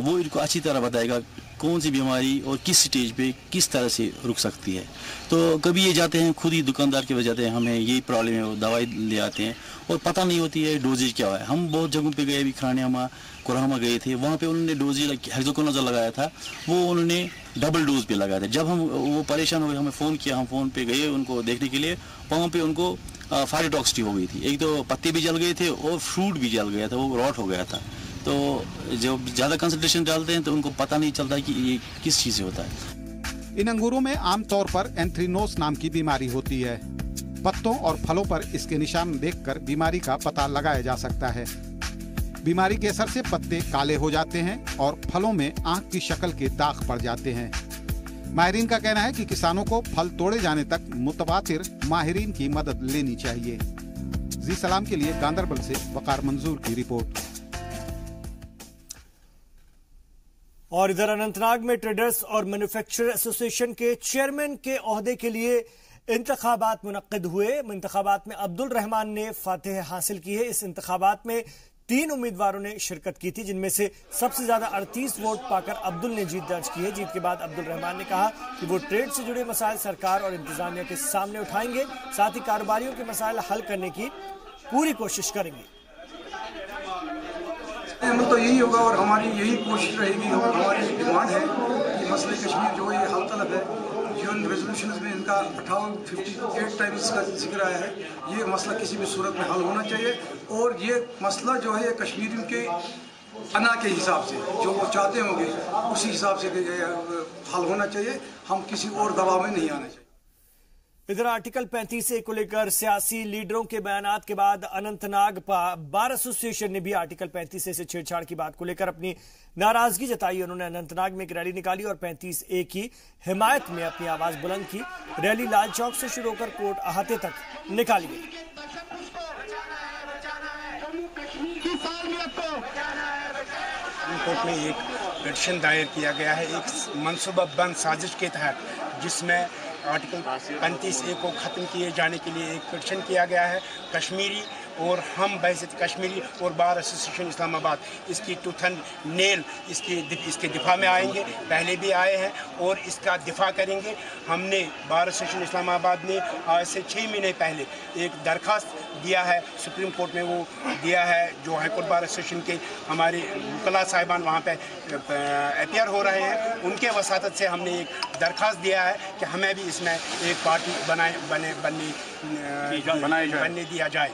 S3: वो इनको अच्छी तरह बताएगा कौन सी बीमारी और किस स्टेज पे किस तरह से रुक सकती है। तो कभी ये जाते हैं खुद ही दुकानदार के वजह जाते हैं, हमें यही प्रॉब्लम है, वो दवाई ले आते हैं और पता नहीं होती है डोजेज क्या है। हम बहुत जगहों पे गए, अभी खरानियामा कोरामा गए थे, वहाँ पे उन्होंने डोजेज हेक्साकोनाजोल लगाया था, वो उन्होंने डबल डोज पे लगाया था। जब हम वो परेशान हो गए, हमें फ़ोन किया, हम फ़ोन पे गए उनको देखने के लिए, वहाँ पे उनको फाइटोटॉक्सिटी हो गई थी। एक तो पत्ते भी जल गए थे और फ्रूट भी जल गया था, वो रॉट हो गया था। तो जब ज़्यादा कंसंट्रेशन डालते हैं तो उनको पता नहीं चलता कि ये किस चीज़ से होता है।
S11: इन अंगूरों में आमतौर पर एंथ्रेक्नोज नाम की बीमारी होती है। पत्तों और फलों पर इसके निशान देखकर बीमारी का पता लगाया जा सकता है। बीमारी के असर से पत्ते काले हो जाते हैं और फलों में आंख की शक्ल के दाग पड़ जाते हैं। माहिरीन का कहना है कि किसानों को फल तोड़े जाने तक मुतवातिर माहिरीन की मदद लेनी चाहिए। जी सलाम के लिए गांदरबल से वकार मंजूर की रिपोर्ट।
S1: और इधर अनंतनाग में ट्रेडर्स और मैन्युफैक्चरर एसोसिएशन के चेयरमैन के ओहदे के लिए इंतखाबात मुनक्किद हुए। इंतखाबात में अब्दुल रहमान ने फतेह हासिल की है। इस इंतखाबात में 3 उम्मीदवारों ने शिरकत की थी, जिनमें से सबसे ज्यादा 38 वोट पाकर अब्दुल ने जीत दर्ज की है। जीत के बाद अब्दुल रहमान ने कहा कि वो ट्रेड से जुड़े मसाइल सरकार और इंतजामिया के सामने उठाएंगे, साथ ही कारोबारियों के मसाइल हल करने की पूरी कोशिश करेंगे।
S5: तो यही होगा और हमारी यही कोशिश रहेगी और हमारी डिमांड है कि मसले कश्मीर जो ये हल तलब है, यूएन रेजोल्यूशन में इनका 58 टाइम्स का जिक्र आया है, ये मसला किसी भी सूरत में हल होना चाहिए। और ये मसला जो है कश्मीरियों के अना के हिसाब से जो वो चाहते होंगे उसी हिसाब से हल होना चाहिए। हम किसी और दबाव में नहीं आना चाहिए।
S1: इधर आर्टिकल 35A को लेकर सियासी लीडरों के बयानात के बाद अनंतनाग बार एसोसिएशन ने भी आर्टिकल 35A से छेड़छाड़ की बात को लेकर अपनी नाराजगी जताई। उन्होंने अनंतनाग में एक रैली निकाली और 35A की हिमायत में अपनी आवाज बुलंद की। रैली लाल चौक से शुरू होकर कोर्ट अहाते तक निकाली गई।
S6: कोर्ट में एक पिटीशन दायर किया गया है एक मनसूबाबंद साजिश के तहत, जिसमें आर्टिकल 35A को ख़त्म किए जाने के लिए एक पिटीशन किया गया है। कश्मीरी और हम बहसीत कश्मीरी और बार एसोसिएशन इस्लामाबाद इसकी टूथ एंड नेल इसके दिफा में आएंगे, पहले भी आए हैं और इसका दिफा करेंगे। हमने बार एसोसिएशन इस्लामाबाद ने आज से 6 महीने पहले एक दरख्वास्त दिया है सुप्रीम कोर्ट में, वो दिया है जो हाईकोर्ट बार एसोसिएशन के हमारे वकला साहिबान वहाँ पे अपीयर हो रहे हैं, उनके वसातत से हमने एक दरख्वास्त दिया है कि हमें भी इसमें एक पार्टी बनने दिया जाए।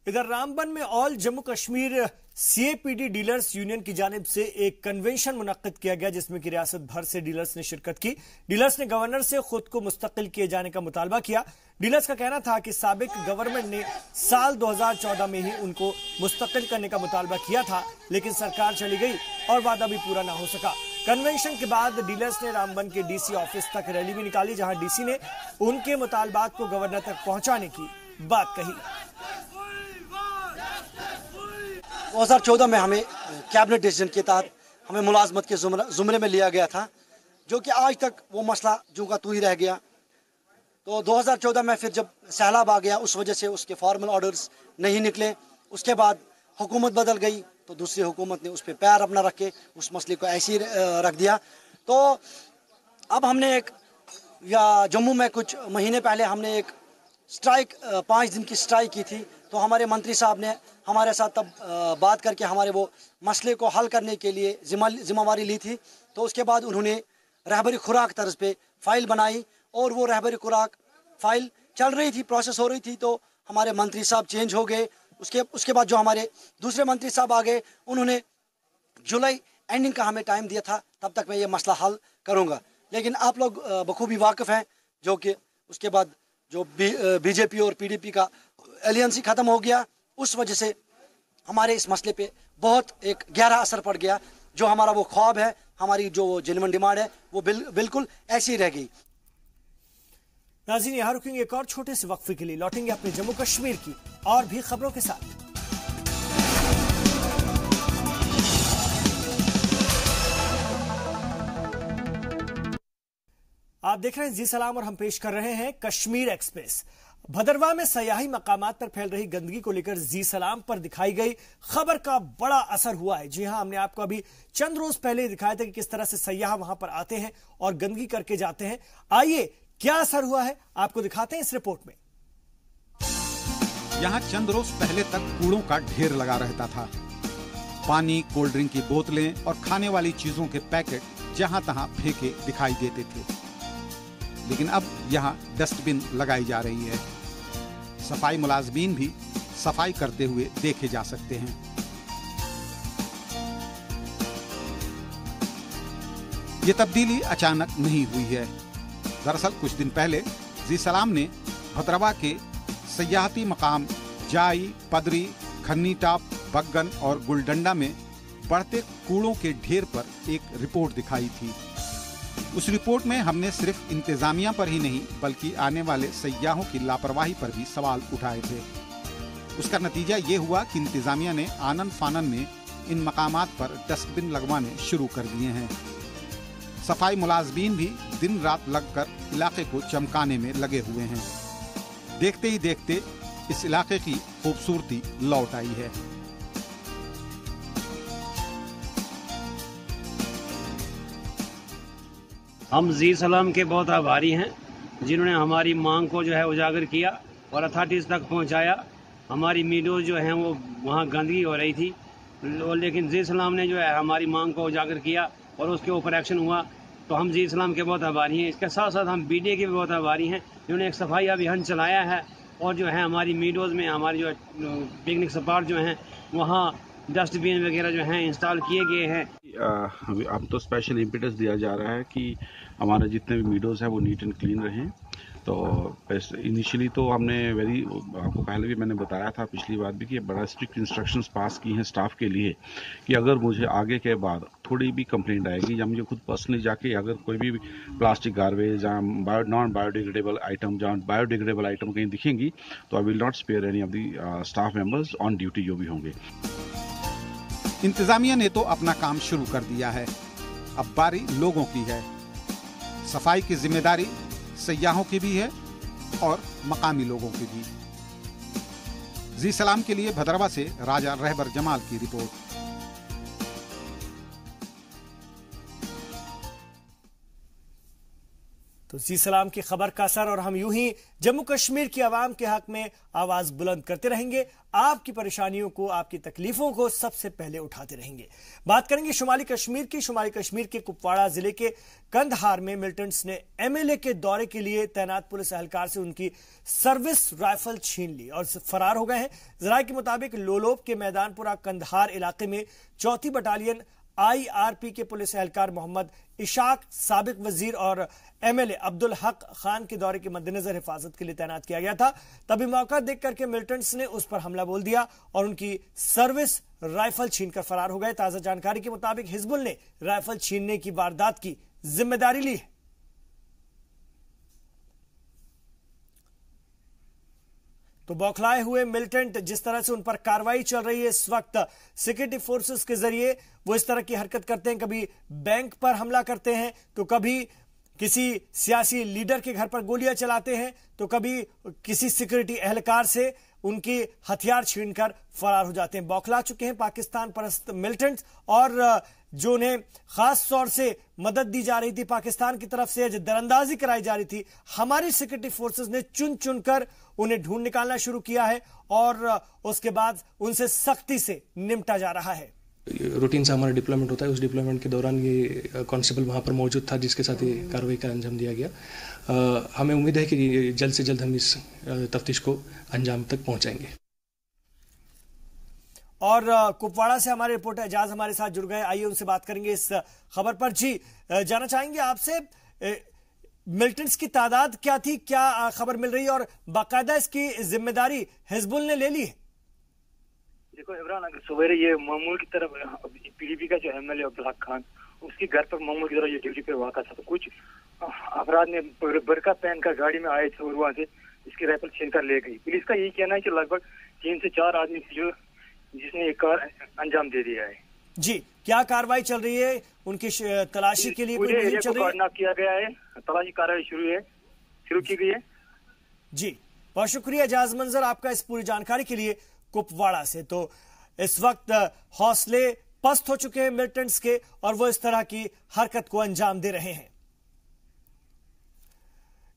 S1: इधर रामबन में all Jammu Kashmir CAPD dealers union की जानिब से एक कन्वेंशन मुनक्किद किया गया, जिसमें कि रियासत भर से डीलर्स ने शिरकत की। डीलर्स ने गवर्नर से खुद को मुस्तकिल किए जाने का मुतालबा किया। डीलर्स का कहना था कि साबिक गवर्नमेंट ने साल 2014 में ही उनको मुस्तकिल करने का मुतालबा किया था, लेकिन सरकार चली गई और वादा भी पूरा ना हो सका। कन्वेंशन के बाद डीलर्स ने रामबन के DC ऑफिस तक रैली भी निकाली, जहां DC ने उनके मुतालबात को गवर्नर तक पहुंचाने की बात कही।
S7: 2014 में हमें कैबिनेट डिसीजन के तहत हमें मुलाजमत के जुमरे में लिया गया था, जो कि आज तक वो मसला जो का तू ही रह गया। तो 2014 में फिर जब सैलाब आ गया, उस वजह से उसके फॉर्मल ऑर्डर्स नहीं निकले। उसके बाद हुकूमत बदल गई तो दूसरी हुकूमत ने उस पर पैर अपना रख के उस मसले को ऐसे ही रख दिया। तो अब हमने जम्मू में कुछ महीने पहले हमने एक स्ट्राइक 5 दिन की स्ट्राइक की थी। तो हमारे मंत्री साहब ने हमारे साथ तब बात करके हमारे वो मसले को हल करने के लिए जिम्मेवारी ली थी। तो उसके बाद उन्होंने रहबरी खुराक तर्ज पे फाइल बनाई और वो रहबरी खुराक फाइल चल रही थी, प्रोसेस हो रही थी। तो हमारे मंत्री साहब चेंज हो गए। उसके बाद जो हमारे दूसरे मंत्री साहब आ गए, उन्होंने जुलाई एंडिंग का हमें टाइम दिया था, तब तक मैं ये मसला हल करूँगा। लेकिन आप लोग बखूबी वाकिफ़ हैं जो कि उसके बाद जो BJP और PDP का एलियंस ही ख़त्म हो गया, उस वजह से हमारे इस मसले पे बहुत एक गहरा असर पड़ गया। जो हमारा वो ख्वाब है, हमारी जो जेन्युइन डिमांड है, वो बिल्कुल ऐसी ही रह गई।
S1: नाज़रीन, यहाँ रुकेंगे एक और छोटे से वक्फे के लिए, लौटेंगे अपने जम्मू कश्मीर की और भी खबरों के साथ। आप देख रहे हैं जी सलाम और हम पेश कर रहे हैं कश्मीर एक्सप्रेस। भदरवा में सयाही मकामात पर फैल रही गंदगी को लेकर जी सलाम पर दिखाई गई खबर का बड़ा असर हुआ है। जी हां, हमने आपको अभी चंद रोज पहले दिखाया था कि किस तरह से सयाह वहां पर आते हैं और गंदगी करके जाते हैं। आइए क्या असर हुआ है आपको दिखाते हैं इस रिपोर्ट में।
S11: यहाँ चंद रोज पहले तक कूड़ों का ढेर लगा रहता था। पानी, कोल्ड ड्रिंक की बोतलें और खाने वाली चीजों के पैकेट जहां तहां फेंके दिखाई देते थे, लेकिन अब यहाँ डस्टबिन लगाई जा रही है। सफाई मुलाजमीन भी सफाई करते हुए देखे जा सकते हैं। ये तब्दीली अचानक नहीं हुई है। दरअसल कुछ दिन पहले जी सलाम ने भदरवा के सयाहती मकाम जाई, पदरी, खन्नी टाप, बग्गन और गुलडंडा में बढ़ते कूड़ों के ढेर पर एक रिपोर्ट दिखाई थी। उस रिपोर्ट में हमने सिर्फ इंतजामिया पर ही नहीं बल्कि आने वाले सयाहों की लापरवाही पर भी सवाल उठाए थे। उसका नतीजा ये हुआ कि इंतजामिया ने आनन फानन में इन मकामात पर डस्टबिन लगवाने शुरू कर दिए हैं। सफाई मुलाजमीन भी दिन रात लगकर इलाके को चमकाने में लगे हुए हैं। देखते ही देखते इस इलाके की खूबसूरती लौट आई है।
S8: हम जी सलाम के बहुत आभारी हैं जिन्होंने हमारी मांग को जो है उजागर किया और अथॉरिटीज़ तक पहुंचाया। हमारी मीडियोज जो हैं वो वहाँ गंदगी हो रही थी, लेकिन जी सलाम ने जो है हमारी मांग को उजागर किया और उसके ऊपर एक्शन हुआ, तो हम जी सलाम के बहुत आभारी हैं। इसके साथ साथ हम BDA के भी बहुत आभारी हैं जिन्होंने एक सफाई अभियान चलाया है और जो है हमारी मीडियोज में हमारी जो पिकनिक स्पॉट जो हैं वहाँ डस्टबिन वगैरह जो हैं इंस्टॉल किए गए हैं।
S9: अब तो स्पेशल इम्पिटस दिया जा रहा है कि हमारे जितने भी मीडोज़ हैं वो नीट एंड क्लीन रहें। तो इनिशियली तो हमने आपको पहले भी मैंने बताया था पिछली बार भी कि बड़ा स्ट्रिक्ट इंस्ट्रक्शंस पास की हैं स्टाफ के लिए कि अगर मुझे आगे के बाद थोड़ी भी कंप्लेंट आएगी या मुझे खुद पर्सनली जाके अगर कोई भी प्लास्टिक गार्बेज या नॉन बायोडिग्रेडेबल आइटम जहाँ बायोडिग्रेडेबल आइटम कहीं दिखेंगी तो I will not spare any of the staff members on duty जो भी होंगे।
S11: इंतजामिया ने तो अपना काम शुरू कर दिया है, अब बारी लोगों की है। सफाई की जिम्मेदारी सयाहों की भी है और मकामी लोगों की भी। जी सलाम के लिए भदरवा से राजा रहबर जमाल की रिपोर्ट।
S1: तो जी सलाम की खबर का असर और हम यूं ही जम्मू कश्मीर की आवाम के हक में आवाज बुलंद करते रहेंगे। आपकी परेशानियों को, आपकी तकलीफों को सबसे पहले उठाते रहेंगे। बात करेंगे शुमाली कश्मीर की। शुमाली कश्मीर के कुपवाड़ा जिले के कंदहार में मिलिटेंट्स ने MLA के दौरे के लिए तैनात पुलिस एहलकार से उनकी सर्विस राइफल छीन ली और फरार हो गए हैं। जराये के मुताबिक लोलोब के मैदानपुरा कंदहार इलाके में 4th बटालियन IRP के पुलिस एहलकार मोहम्मद इशाक साबिक वजीर और MLA अब्दुल हक खान के दौरे के मद्देनजर हिफाजत के लिए तैनात किया गया था। तभी मौका देख करके मिलिटेंट्स ने उस पर हमला बोल दिया और उनकी सर्विस राइफल छीनकर फरार हो गए। ताजा जानकारी के मुताबिक हिजबुल ने राइफल छीनने की वारदात की जिम्मेदारी ली है। तो बौखलाए हुए मिलिटेंट जिस तरह से उन पर कार्रवाई चल रही है इस वक्त सिक्योरिटी फोर्सेस के जरिए, वो इस तरह की हरकत करते हैं। कभी बैंक पर हमला करते हैं तो कभी किसी सियासी लीडर के घर पर गोलियां चलाते हैं तो कभी किसी सिक्योरिटी एहलकार से उनके हथियार छीनकर फरार हो जाते हैं। बौखला चुके हैं पाकिस्तान परस्त मिलिटेंट्स और जो उन्हें खास तौर से मदद दी जा रही थी पाकिस्तान की तरफ से, जो दरअंदाजी कराई जा रही थी, हमारी सिक्योरिटी फोर्सेस ने चुन चुनकर उन्हें ढूंढ निकालना शुरू किया है और उसके बाद उनसे सख्ती से निपटा जा रहा है।
S10: रूटीन से हमारा डिप्लॉयमेंट होता है, उस डिप्लॉयमेंट के दौरान ये कांस्टेबल वहाँ पर मौजूद था जिसके साथ ये कार्रवाई का अंजाम दिया गया। हमें उम्मीद है कि जल्द से जल्द हम इस तफ्तीश को अंजाम तक पहुँचाएंगे।
S1: और कुपवाड़ा से हमारे रिपोर्टर एजाज हमारे साथ जुड़ गए, आइए उनसे बात करेंगे इस खबर पर। जी जानना चाहेंगे आपसे मिलिटेंट्स की तादाद क्या थी, क्या खबर मिल रही है और बाकायदा इसकी जिम्मेदारी हिजबुल ने ले ली है?
S12: देखो इमरान, अगर सवेरे ये मामूल की तरफ PDP का जो MLA अब्दुल हक खान, उसके घर पर मामूल की तरफ ये ड्यूटी पे वाक़ा था, तो कुछ अफराद ने बरका पहन कर गाड़ी में आए थे और वहाँ से इसकी राइफल छीन कर ले गई। पुलिस का यही कहना है कि लगभग 3 से 4 आदमी जो जिसने एक कार अंजाम दे दिया है।
S1: जी, क्या कार्रवाई चल रही है? उनकी तलाशी के लिए कोई मुहिम चल रही है?
S12: किया गया है, तलाशी कार्रवाई शुरू की गई है।
S1: जी, बहुत शुक्रिया जाज मंजर आपका इस पूरी जानकारी के लिए कुपवाड़ा से। तो इस वक्त हौसले पस्त हो चुके हैं मिलिटेंट्स के और वो इस तरह की हरकत को अंजाम दे रहे हैं।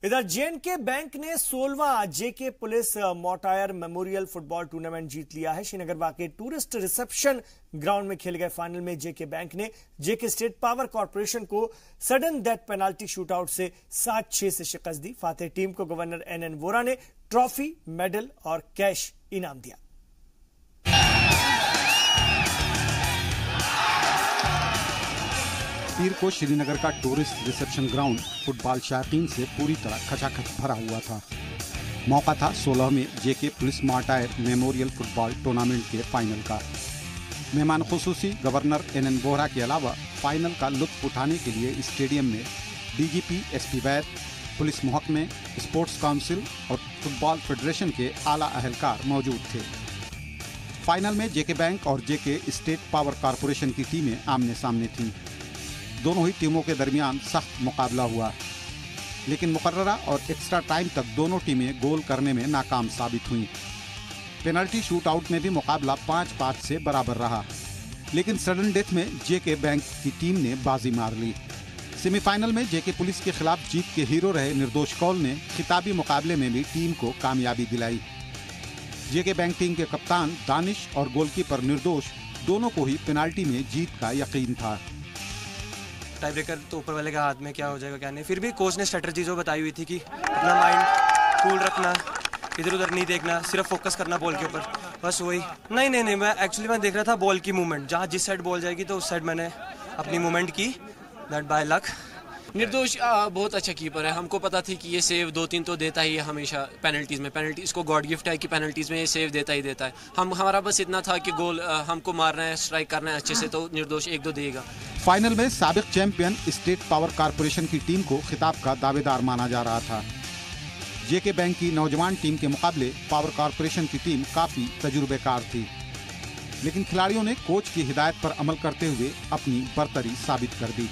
S1: इधर जेएनके बैंक ने 16वां जेके पुलिस मोटायर मेमोरियल फुटबॉल टूर्नामेंट जीत लिया है। श्रीनगर वाकई टूरिस्ट रिसेप्शन ग्राउंड में खेले गए फाइनल में जेके बैंक ने जेके स्टेट पावर कॉर्पोरेशन को सडन डेथ पेनाल्टी शूटआउट से 7-6 से शिकस्त दी। फातेह टीम को गवर्नर एनएन वोरा ने ट्रॉफी, मेडल और कैश इनाम दिया।
S11: पीर को श्रीनगर का टूरिस्ट रिसेप्शन ग्राउंड फुटबॉल शौकीन से पूरी तरह खचाखच भरा हुआ था। मौका था 16वें जेके पुलिस मोटायर मेमोरियल फुटबॉल टूर्नामेंट के फाइनल का। मेहमान खुसूसी गवर्नर एनएन वोरा के अलावा फाइनल का लुत्फ उठाने के लिए स्टेडियम में डीजीपी, एसपी वैद, पुलिस महकमे, स्पोर्ट्स काउंसिल और फुटबॉल फेडरेशन के आला अहलकार मौजूद थे। फाइनल में जेके बैंक और जेके स्टेट पावर कॉर्पोरेशन की टीमें आमने सामने थीं। दोनों ही टीमों के दरमियान सख्त मुकाबला हुआ, लेकिन मुकर्ररा और एक्स्ट्रा टाइम तक दोनों टीमें गोल करने में नाकाम साबित हुईं। पेनल्टी शूटआउट में भी मुकाबला 5-5 से बराबर रहा, लेकिन सडन डेथ में जेके बैंक की टीम ने बाजी मार ली। सेमीफाइनल में जेके पुलिस के खिलाफ जीत के हीरो रहे निर्दोष कौल ने खिताबी मुकाबले में भी टीम को कामयाबी दिलाई। जेके बैंक टीम के कप्तान दानिश और गोलकीपर निर्दोष दोनों को ही पेनाल्टी में जीत का यकीन था।
S13: टाई ब्रेकर तो ऊपर वाले के हाथ में, क्या हो जाएगा क्या नहीं। फिर भी कोच ने स्ट्रेटजी जो बताई हुई थी कि अपना माइंड कूल रखना, इधर उधर नहीं देखना, सिर्फ फोकस करना बॉल के ऊपर, बस वही। नहीं मैं देख रहा था बॉल की मूवमेंट, जहाँ जिस साइड बॉल जाएगी तो उस साइड मैंने अपनी मूवमेंट की, दैट बाय लक।
S14: निर्दोष बहुत अच्छा कीपर है, हमको पता थी कि ये सेव 2-3 तो देता ही है हमेशा पेनल्टीज में। पेनल्टी इसको गॉड गिफ्ट है कि पेनल्टीज में ये सेव देता ही देता है। हमारा बस इतना था कि गोल हमको मारना है, स्ट्राइक करना है अच्छे से, तो निर्दोष 1-2 देगा।
S11: फाइनल में साबिक चैंपियन स्टेट पावर कॉर्पोरेशन की टीम को खिताब का दावेदार माना जा रहा था। जेके बैंक की नौजवान टीम के मुकाबले पावर कॉर्पोरेशन की टीम काफी तजुर्बेकार थी, लेकिन खिलाड़ियों ने कोच की हिदायत पर अमल करते हुए अपनी बर्तरी साबित कर दी।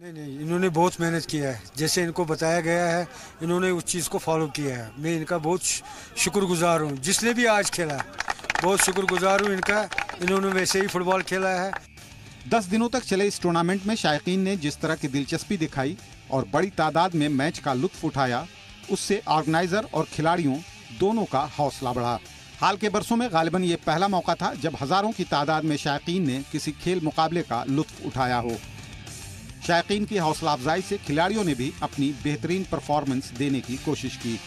S15: नहीं, इन्होंने बहुत मेहनत किया है, जैसे इनको बताया गया है इन्होंने उस चीज़ को फॉलो किया है। मैं इनका बहुत शुक्रगुजार हूँ, जिसने भी आज खेला बहुत शुक्रगुजार हूँ इनका, इन्होंने वैसे ही फुटबॉल खेला है।
S11: 10 दिनों तक चले इस टूर्नामेंट में शायकीन ने जिस तरह की दिलचस्पी दिखाई और बड़ी तादाद में मैच का लुत्फ उठाया, उससे ऑर्गेनाइजर और खिलाड़ियों दोनों का हौसला बढ़ा। हाल के बरसों में गालिबन ये पहला मौका था जब हजारों की तादाद में शायकीन ने किसी खेल मुकाबले का लुत्फ उठाया हो। शायकीन की हौसला अफजाई से खिलाड़ियों ने भी अपनी बेहतरीन परफॉर्मेंस देने की कोशिश की।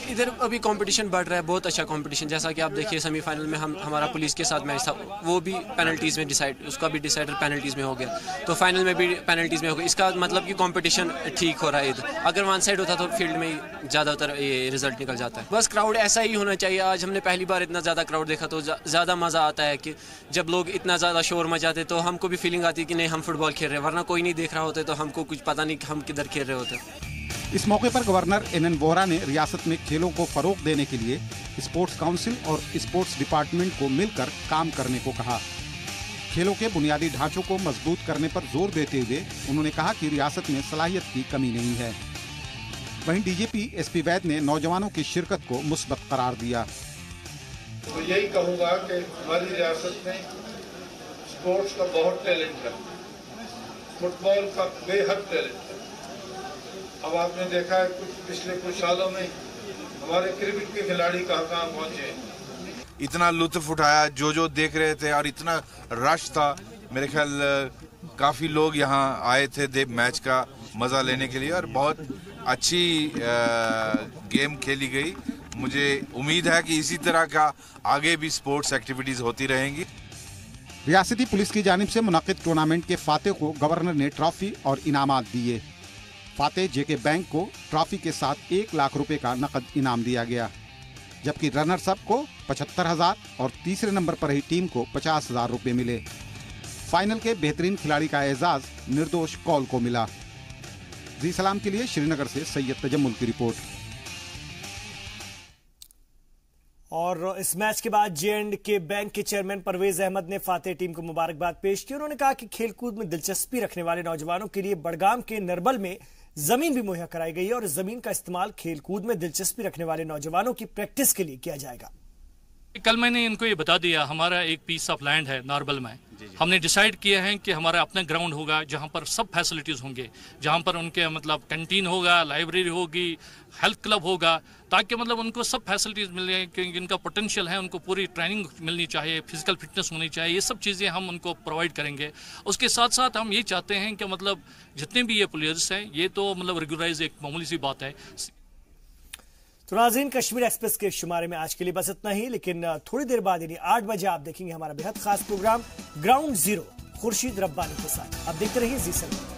S14: इधर अभी कंपटीशन बढ़ रहा है, बहुत अच्छा कंपटीशन। जैसा कि आप देखिए सेमीफाइनल में हमारा पुलिस के साथ मैच था, वो भी पेनल्टीज में डिसाइड, उसका भी डिसाइडर पेनल्टीज में हो गया, तो फाइनल में भी पेनल्टीज में हो गया। इसका मतलब कि कंपटीशन ठीक हो रहा है इधर। अगर वन साइड होता तो फील्ड में ज़्यादातर ये रिजल्ट निकल जाता है। बस क्राउड ऐसा ही होना चाहिए। आज हमने पहली बार इतना ज़्यादा क्राउड देखा, तो ज़्यादा मज़ा आता है कि जब लोग इतना ज़्यादा शोर मचाते तो हमको भी फीलिंग आती है कि नहीं हम फुटबॉल खेल रहे हैं, वरना कोई नहीं देख रहा होता तो हमको कुछ पता नहीं हम किधर खेल रहे होते।
S11: इस मौके पर गवर्नर एनएन वोरा ने रियासत में खेलों को फरोग देने के लिए स्पोर्ट्स काउंसिल और स्पोर्ट्स डिपार्टमेंट को मिलकर काम करने को कहा। खेलों के बुनियादी ढांचों को मजबूत करने पर जोर देते हुए उन्होंने कहा कि रियासत में सलाहियत की कमी नहीं है। वहीं डीजीपी एसपी वैद ने नौजवानों की शिरकत को मुस्बत करार दिया।
S16: तो यही कहूँगा कि हमारी रियासत में स्पोर्ट्स का बहुत टैलेंट है, फुटबॉल का बेहद टैलेंट है। अब आपने देखा है पिछले कुछ सालों में हमारे क्रिकेट के खिलाड़ी कहाँ पहुंचे।
S25: इतना लुत्फ उठाया, जो देख रहे थे, और इतना रश था। मेरे ख्याल काफ़ी लोग यहाँ आए थे मैच का मज़ा लेने के लिए, और बहुत अच्छी गेम खेली गई। मुझे उम्मीद है कि इसी तरह का आगे भी स्पोर्ट्स एक्टिविटीज़ होती रहेंगी।
S11: रियासती पुलिस की जानिब से मुनक्किद टूर्नामेंट के फातेह को गवर्नर ने ट्रॉफी और इनामात दिए। फातेह जेके बैंक को ट्रॉफी के साथ 1 लाख रुपए का नकद इनाम दिया गया, जबकि रनर्स अप को 75,000 और तीसरे नंबर पर ही टीम को 50,000 रुपए मिले। फाइनल के बेहतरीन खिलाड़ी का एजाज निर्दोष कौल को मिला। जी सलाम के लिए श्रीनगर से सैयद तजम्मुल की रिपोर्ट।
S1: और इस मैच के बाद J&K बैंक के चेयरमैन परवेज अहमद ने फातेह टीम को मुबारकबाद पेश की। उन्होंने कहा कि खेलकूद में दिलचस्पी रखने वाले नौजवानों के लिए बड़गाम के नरबल में जमीन भी मुहैया कराई गई है और इस जमीन का इस्तेमाल खेलकूद में दिलचस्पी रखने वाले नौजवानों की प्रैक्टिस के लिए किया जाएगा।
S17: कल मैंने इनको ये बता दिया, हमारा एक पीस ऑफ लैंड है नारबल में। हमने डिसाइड किया है कि हमारा अपना ग्राउंड होगा जहां पर सब फैसिलिटीज होंगे, जहां पर उनके मतलब कैंटीन होगा, लाइब्रेरी होगी, हेल्थ क्लब होगा, ताकि मतलब उनको सब फैसिलिटीज मिले, क्योंकि इनका पोटेंशियल है, उनको पूरी ट्रेनिंग मिलनी चाहिए, फिजिकल फिटनेस होनी चाहिए, ये सब चीज़ें हम उनको प्रोवाइड करेंगे। उसके साथ साथ हम ये चाहते हैं कि मतलब जितने भी ये प्लेयर्स हैं, ये तो मतलब रेगुलराइज एक मामूली सी बात है।
S1: तो नाज़रीन, कश्मीर एक्सप्रेस के शुमारे में आज के लिए बस इतना ही, लेकिन थोड़ी देर बाद यानी 8 बजे आप देखेंगे हमारा बेहद खास program ground zero Khurshid Rabbani के साथ। आप देखते रहिए जी7।